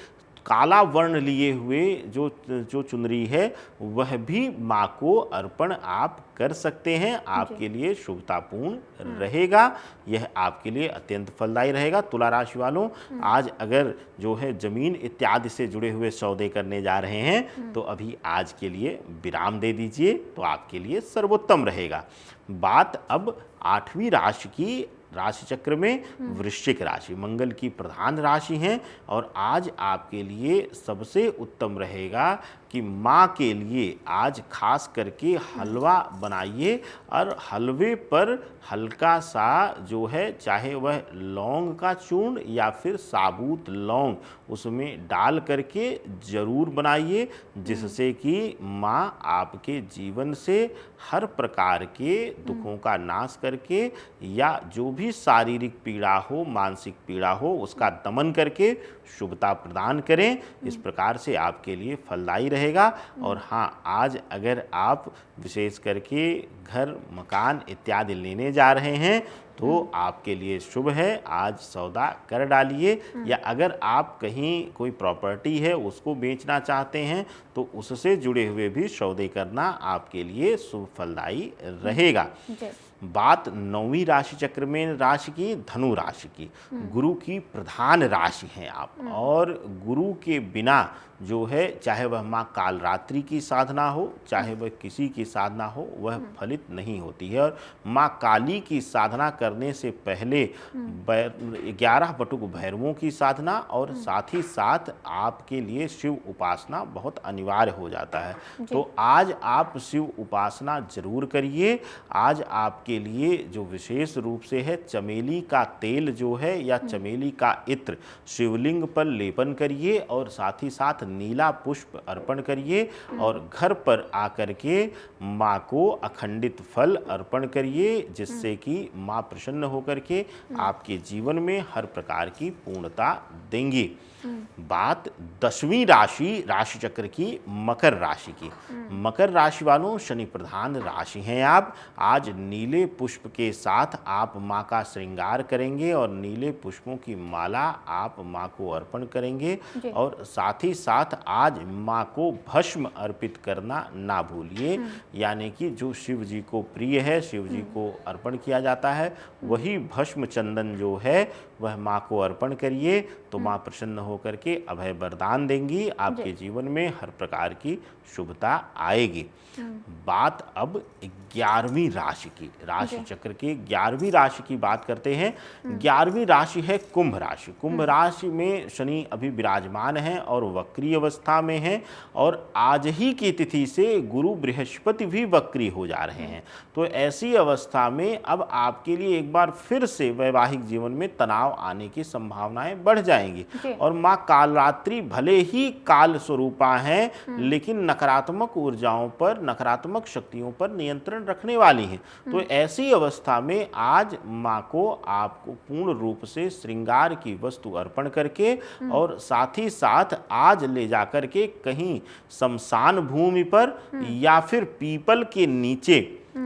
काला वर्ण लिए हुए जो चुनरी है वह भी माँ को अर्पण आप कर सकते हैं, आपके लिए शुभतापूर्ण रहेगा। यह आपके लिए अत्यंत फलदायी रहेगा। तुला राशि वालों, आज अगर जो है जमीन इत्यादि से जुड़े हुए सौदे करने जा रहे हैं तो अभी आज के लिए विराम दे दीजिए, तो आपके लिए सर्वोत्तम रहेगा। बात अब 8वीं राशि की, राशि चक्र में वृश्चिक राशि मंगल की प्रधान राशि है और आज आपके लिए सबसे उत्तम रहेगा कि माँ के लिए आज खास करके हलवा बनाइए और हलवे पर हल्का सा जो है, चाहे वह लौंग का चूर्ण या फिर साबुत लौंग उसमें डाल करके ज़रूर बनाइए, जिससे कि माँ आपके जीवन से हर प्रकार के दुखों का नाश करके या जो भी शारीरिक पीड़ा हो, मानसिक पीड़ा हो, उसका दमन करके शुभता प्रदान करें। इस प्रकार से आपके लिए फलदायी रहेगा। और हाँ, आज अगर आप विशेष करके घर, मकान इत्यादि लेने जा रहे हैं तो आपके लिए शुभ है, आज सौदा कर डालिए। या अगर आप कहीं कोई प्रॉपर्टी है उसको बेचना चाहते हैं तो उससे जुड़े हुए भी सौदे करना आपके लिए शुभ फलदायी रहेगा। बात 9वीं राशि चक्र में राशि की, धनु राशि की। गुरु की प्रधान राशि हैं आप, और गुरु के बिना जो है, चाहे वह माँ कालरात्रि की साधना हो, चाहे वह किसी की साधना हो, वह फलित नहीं होती है। और माँ काली की साधना करने से पहले 11 बटुक भैरवों की साधना और साथ ही साथ आपके लिए शिव उपासना बहुत अनिवार्य हो जाता है। तो आज आप शिव उपासना जरूर करिए। आज आपके लिए जो विशेष रूप से है, चमेली का तेल जो है या चमेली का इत्र शिवलिंग पर लेपन करिए और साथ ही साथ नीला पुष्प अर्पण करिए और घर पर आकर के माँ को अखंडित फल अर्पण करिए, जिससे कि माँ प्रसन्न होकर के आपके जीवन में हर प्रकार की पूर्णता देंगी। बात 10वीं राशि चक्र की, मकर राशि की। मकर राशि वालों, शनि प्रधान राशि हैं आप। आज नीले पुष्प के साथ आप माँ का श्रृंगार करेंगे और नीले पुष्पों की माला आप माँ को अर्पण करेंगे। और साथ ही साथ आज माँ को भस्म अर्पित करना ना भूलिए, यानी कि जो शिव जी को प्रिय है, शिव जी को अर्पण किया जाता है, वही भस्म चंदन जो है वह माँ को अर्पण करिए। तो माँ प्रसन्न होकर के अभय वरदान देंगी, आपके जीवन में हर प्रकार की शुभता आएगी। बात अब 11वीं राशि की, राशि चक्र की 11वीं राशि की बात करते हैं। 11वीं राशि है कुंभ राशि। कुंभ राशि में शनि अभी विराजमान है और वक्री अवस्था में है, और आज ही की तिथि से गुरु बृहस्पति भी वक्री हो जा रहे हैं। तो ऐसी अवस्था में अब आपके लिए एक बार फिर से वैवाहिक जीवन में तनाव आने की संभावनाएं बढ़ जाएंगी। और माँ कालरात्रि भले ही काल स्वरूपा हैं, लेकिन नकारात्मक ऊर्जाओं पर, नकारात्मक शक्तियों पर नियंत्रण रखने वाली हैं। तो ऐसी अवस्था में आज माँ को आपको पूर्ण रूप से श्रृंगार की वस्तु अर्पण करके और साथ ही साथ आज ले जाकर के कहीं शमशान भूमि पर या फिर पीपल के नीचे,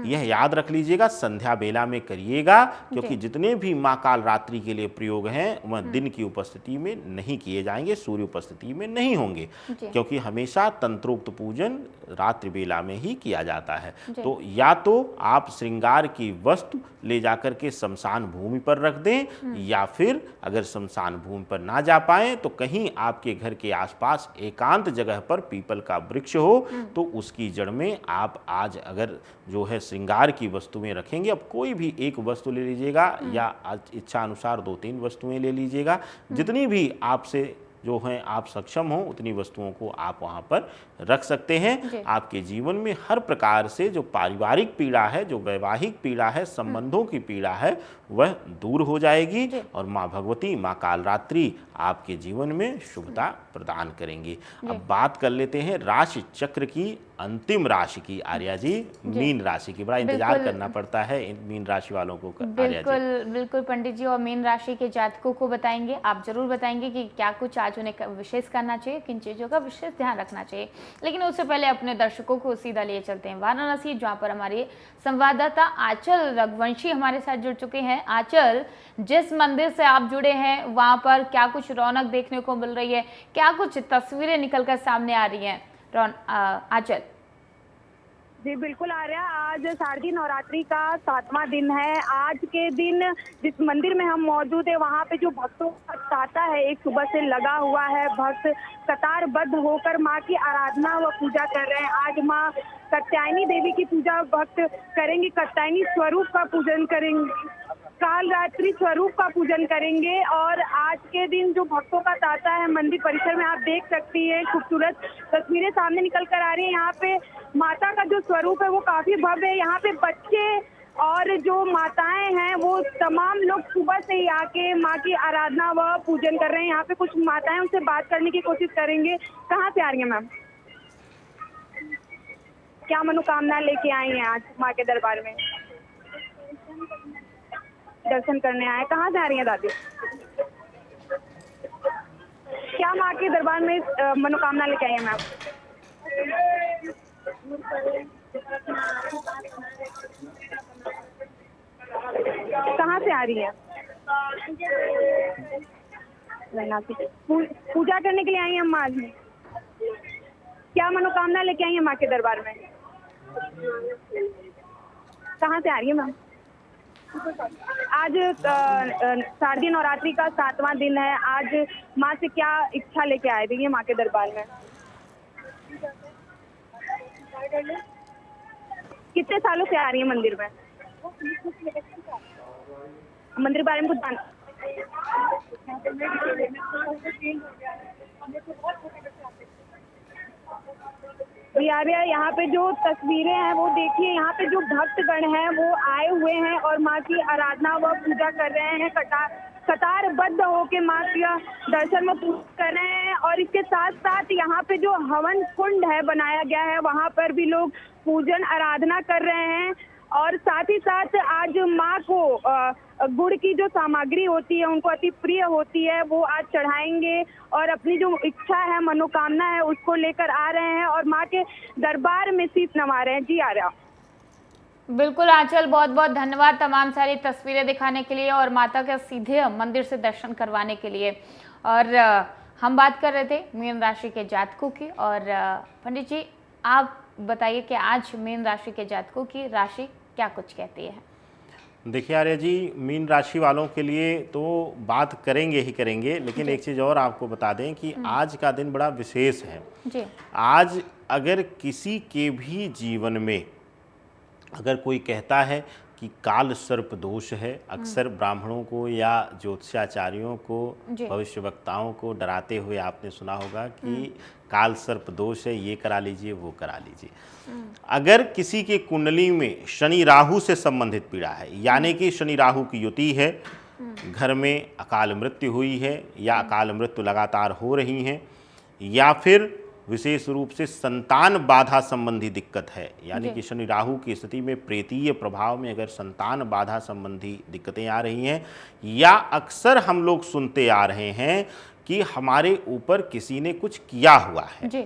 यह याद रख लीजिएगा, संध्या बेला में करिएगा, क्योंकि जितने भी माँ कालरात्रि के लिए प्रयोग हैं वह दिन की उपस्थिति में नहीं किए जाएंगे, सूर्य उपस्थिति में नहीं होंगे, क्योंकि हमेशा तंत्रोक्त पूजन रात्रि बेला में ही किया जाता है। तो या तो आप श्रृंगार की वस्तु ले जाकर के शमशान भूमि पर रख दें, या फिर अगर शमशान भूमि पर ना जा पाए तो कहीं आपके घर के आसपास एकांत जगह पर पीपल का वृक्ष हो तो उसकी जड़ में आप आज अगर जो है श्रृंगार की वस्तुएं रखेंगे। अब कोई भी एक वस्तु ले लीजिएगा या इच्छा अनुसार 2-3 वस्तुएं ले लीजिएगा, जितनी भी आपसे जो हैं आप सक्षम हो उतनी वस्तुओं को आप वहां पर रख सकते हैं। आपके जीवन में हर प्रकार से जो पारिवारिक पीड़ा है, जो वैवाहिक पीड़ा है, संबंधों की पीड़ा है, वह दूर हो जाएगी और माँ भगवती, माँ कालरात्रि आपके जीवन में शुभता प्रदान करेंगी। अब बात कर लेते हैं राशि चक्र की अंतिम राशि की, आर्या जी, मीन राशि की। बड़ा इंतजार करना पड़ता है इन मीन राशि वालों को। बिल्कुल पंडित जी, और मीन राशि के जातकों को बताएंगे, आप जरूर बताएंगे कि क्या कुछ आज उन्हें विशेष करना चाहिए, किन चीज़ों का विशेष ध्यान रखना चाहिए। लेकिन उससे पहले अपने दर्शकों को सीधा लिए चलते हैं वाराणसी, जहाँ पर हमारे संवाददाता आंचल रघुवंशी हमारे साथ जुड़ चुके हैं। आंचल, जिस मंदिर से आप जुड़े हैं वहाँ पर क्या कुछ रौनक देखने को मिल रही है, क्या कुछ तस्वीरें निकलकर सामने आ रही हैं? आंचल जी बिल्कुल आर्या, आज शारदीय नवरात्रि का 7वां दिन है। आज के दिन जिस मंदिर में हम मौजूद है वहाँ पे जो भक्तों का तांता है एक सुबह से लगा हुआ है। भक्त कतारबद्ध होकर माँ की आराधना व पूजा कर रहे हैं। आज माँ कात्यायनी देवी की पूजा भक्त करेंगे, कात्यायनी स्वरूप का पूजन करेंगे। काल रात्रि स्वरूप का पूजन करेंगे। और आज के दिन जो भक्तों का तांता है मंदिर परिसर में, आप देख सकती है खूबसूरत तस्वीरें सामने निकल कर आ रही है। यहाँ पे माता का जो स्वरूप है वो काफी भव्य है। यहाँ पे बच्चे और जो माताएं हैं वो तमाम लोग सुबह से ही आके माँ की आराधना व पूजन कर रहे हैं। यहाँ पे कुछ माताएं उनसे बात करने की कोशिश करेंगे। कहाँ से आ रही हैं मैम? क्या मनोकामना लेके आई हैं आज माँ के दरबार में? दर्शन करने आए। कहाँ से आ रही हैं दादी? क्या माँ के दरबार में मनोकामना लेके आई हैं मैम? कहाँ से आ रही है? पूजा करने के लिए आई हैं अम्मा आज में? क्या मनोकामना लेके आई हैं माँ के दरबार में? कहाँ से आ रही है मैम? आज शारदीय नवरात्रि का 7वां दिन है। आज माँ से क्या इच्छा लेके आए थे ये माँ के दरबार में? कितने सालों से आ रही है मंदिर में? मंदिर के बारे में कुछ जान? बिहारिया, यहाँ पे जो तस्वीरें हैं वो देखिए। यहाँ पे जो भक्तगण हैं वो आए हुए हैं और माँ की आराधना व पूजा कर रहे हैं। कतारबद्ध होके माँ का दर्शन व पूजा कर रहे हैं। और इसके साथ साथ यहाँ पे जो हवन कुंड है बनाया गया है वहाँ पर भी लोग पूजन आराधना कर रहे हैं। और साथ ही साथ आज माँ को गुड़ की जो सामग्री होती है उनको अति प्रिय होती है, वो आज चढ़ाएंगे और अपनी जो इच्छा है मनोकामना है उसको लेकर आ रहे हैं और माँ के दरबार में शीश नवा रहे हैं। जी आर्या। बिल्कुल आंचल, बहुत बहुत धन्यवाद तमाम सारी तस्वीरें दिखाने के लिए और माता के सीधे मंदिर से दर्शन करवाने के लिए। और हम बात कर रहे थे मीन राशि के जातकों की। और पंडित जी आप बताइए कि आज मीन राशि के जातकों की राशि क्या कुछ कहती है? देखिए आर्य जी, मीन राशि वालों के लिए तो बात करेंगे ही करेंगे, लेकिन एक चीज़ और आपको बता दें कि आज का दिन बड़ा विशेष है जी। आज अगर किसी के भी जीवन में अगर कोई कहता है कि काल सर्प दोष है, अक्सर ब्राह्मणों को या ज्योतिषाचार्यों को, भविष्यवक्ताओं को डराते हुए आपने सुना होगा कि काल सर्प दोष है, ये करा लीजिए वो करा लीजिए। अगर किसी के कुंडली में शनि राहु से संबंधित पीड़ा है, यानी कि शनि राहु की युति है, घर में अकाल मृत्यु हुई है या अकाल मृत्यु लगातार हो रही हैं, या फिर विशेष रूप से संतान बाधा संबंधी दिक्कत है, यानी कि शनि राहु की स्थिति में प्रेतीय प्रभाव में अगर संतान बाधा संबंधी दिक्कतें आ रही हैं, या अक्सर हम लोग सुनते आ रहे हैं कि हमारे ऊपर किसी ने कुछ किया हुआ है जी।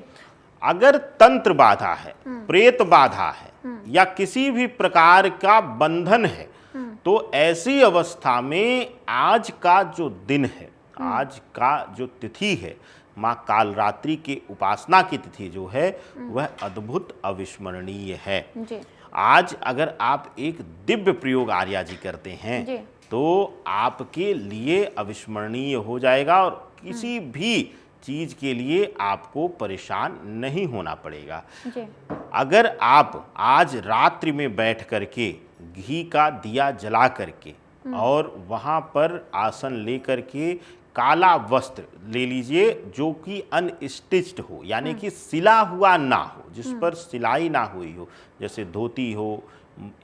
अगर तंत्र बाधा है, प्रेत बाधा है या किसी भी प्रकार का बंधन है, तो ऐसी अवस्था में आज का जो दिन है, आज का जो तिथि है, माँ कालरात्रि के उपासना की तिथि जो है वह अद्भुत अविस्मरणीय है जी। आज अगर आप एक दिव्य प्रयोग आर्या जी करते हैं तो आपके लिए अविस्मरणीय हो जाएगा और किसी भी चीज के लिए आपको परेशान नहीं होना पड़ेगा जी। अगर आप आज रात्रि में बैठ करके घी का दिया जला करके और वहाँ पर आसन ले करके काला वस्त्र ले लीजिए जो कि अनस्टिच्ड हो, यानी कि सिला हुआ ना हो, जिस पर सिलाई ना हुई हो, जैसे धोती हो,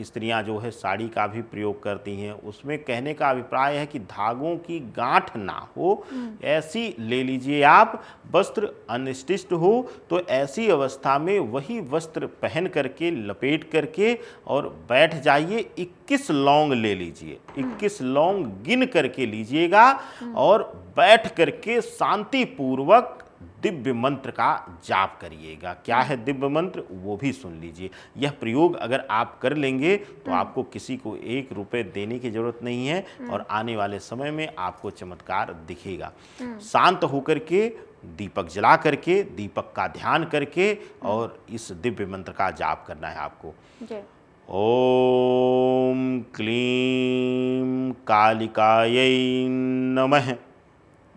स्त्रियां जो है साड़ी का भी प्रयोग करती हैं, उसमें कहने का अभिप्राय है कि धागों की गांठ ना हो, ऐसी ले लीजिए आप। वस्त्र अनस्टिच्ड हो तो ऐसी अवस्था में वही वस्त्र पहन करके लपेट करके और बैठ जाइए। 21 लौंग ले लीजिए, 21 लौंग गिन करके लीजिएगा और बैठ करके शांति पूर्वक दिव्य मंत्र का जाप करिएगा। क्या है दिव्य मंत्र वो भी सुन लीजिए। यह प्रयोग अगर आप कर लेंगे तो आपको किसी को 1 रुपए देने की जरूरत नहीं है और आने वाले समय में आपको चमत्कार दिखेगा। शांत होकर के दीपक जला करके, दीपक का ध्यान करके और इस दिव्य मंत्र का जाप करना है आपको। ओम क्लीं कालिकायै नमः।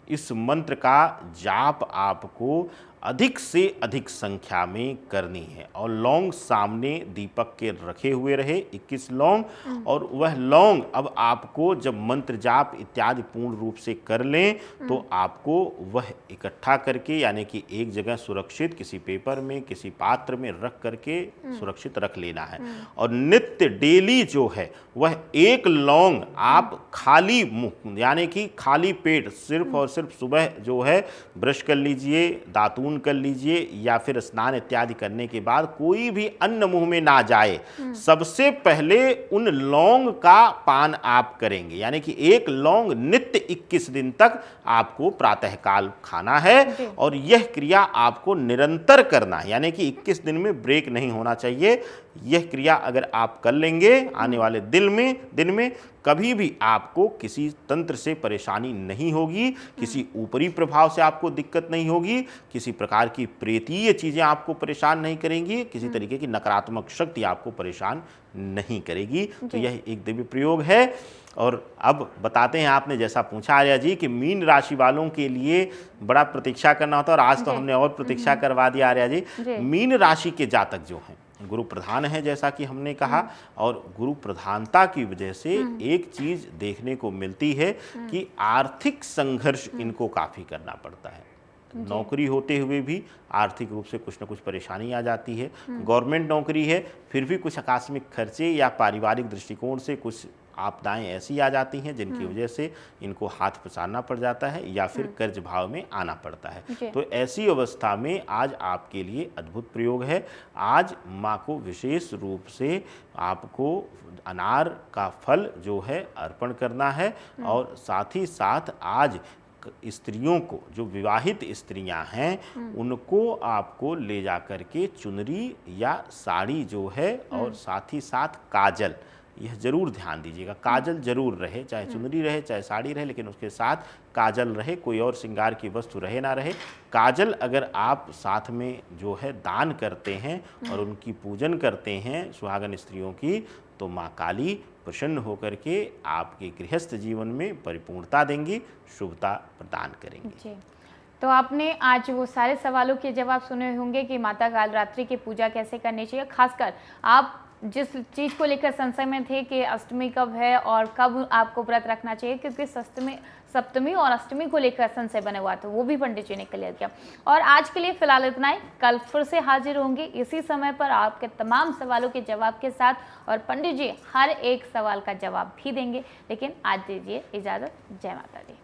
इस मंत्र का जाप आपको अधिक से अधिक संख्या में करनी है। और लौंग सामने दीपक के रखे हुए रहे 21 लौंग, और वह लौंग अब आपको जब मंत्र जाप इत्यादि पूर्ण रूप से कर लें तो आपको वह इकट्ठा करके, यानी कि एक जगह सुरक्षित किसी पेपर में, किसी पात्र में रख करके सुरक्षित रख लेना है। और नित्य डेली जो है वह 1 लौंग आप खाली मुंह, यानी कि खाली पेट, सिर्फ और सिर्फ सुबह जो है ब्रश कर लीजिए, दातून कर लीजिए, या फिर स्नान इत्यादि करने के बाद कोई भी अन्न मुंह में ना जाए, सबसे पहले उन लौंग का पान आप करेंगे। यानी कि 1 लौंग नित्य 21 दिन तक आपको प्रातःकाल खाना है, और यह क्रिया आपको निरंतर करना है, यानी कि 21 दिन में ब्रेक नहीं होना चाहिए। यह क्रिया अगर आप कर लेंगे आने वाले दिन में कभी भी आपको किसी तंत्र से परेशानी नहीं होगी, किसी ऊपरी प्रभाव से आपको दिक्कत नहीं होगी, किसी प्रकार की प्रेतीय चीज़ें आपको परेशान नहीं करेंगी, किसी तरीके की नकारात्मक शक्ति आपको परेशान नहीं करेगी। तो यह एक दिव्य प्रयोग है। और अब बताते हैं, आपने जैसा पूछा आर्या जी कि मीन राशि वालों के लिए बड़ा प्रतीक्षा करना होता है, और आज तो हमने और प्रतीक्षा करवा दिया आर्या जी। मीन राशि के जातक जो हैं गुरु प्रधान है, जैसा कि हमने कहा, और गुरु प्रधानता की वजह से एक चीज देखने को मिलती है कि आर्थिक संघर्ष इनको काफी करना पड़ता है। नौकरी होते हुए भी आर्थिक रूप से कुछ न कुछ परेशानी आ जाती है। गवर्नमेंट नौकरी है फिर भी कुछ आकस्मिक खर्चे या पारिवारिक दृष्टिकोण से कुछ आपदाएं ऐसी आ जाती हैं जिनकी वजह से इनको हाथ पसारना पड़ जाता है, या फिर कर्ज भाव में आना पड़ता है। तो ऐसी अवस्था में आज आपके लिए अद्भुत प्रयोग है। आज माँ को विशेष रूप से आपको अनार का फल जो है अर्पण करना है, और साथ ही साथ आज स्त्रियों को, जो विवाहित स्त्रियां हैं, उनको आपको ले जा कर के चुनरी या साड़ी जो है, और साथ ही साथ काजल, यह जरूर ध्यान दीजिएगा, काजल जरूर रहे, चाहे चुनरी रहे चाहे साड़ी रहे, लेकिन उसके साथ काजल रहे, कोई और श्रृंगार की वस्तु रहे ना रहे। काजल अगर आप साथ में जो है दान करते हैं और उनकी पूजन करते हैं सुहागन स्त्रियों की, तो माँ काली प्रसन्न होकर के आपके गृहस्थ जीवन में परिपूर्णता देंगी, शुभता प्रदान करेंगी। तो आपने आज वो सारे सवालों के जवाब सुने होंगे कि माता कालरात्रि की पूजा कैसे करनी चाहिए। खासकर आप जिस चीज़ को लेकर संशय में थे कि अष्टमी कब है और कब आपको व्रत रखना चाहिए, क्योंकि सप्तमी और अष्टमी को लेकर संशय बने हुआ था, वो भी पंडित जी ने क्लियर किया। और आज के लिए फिलहाल इतना ही। कल फिर से हाजिर होंगे इसी समय पर आपके तमाम सवालों के जवाब के साथ, और पंडित जी हर एक सवाल का जवाब भी देंगे। लेकिन आज दीजिए इजाज़त। जय माता दी।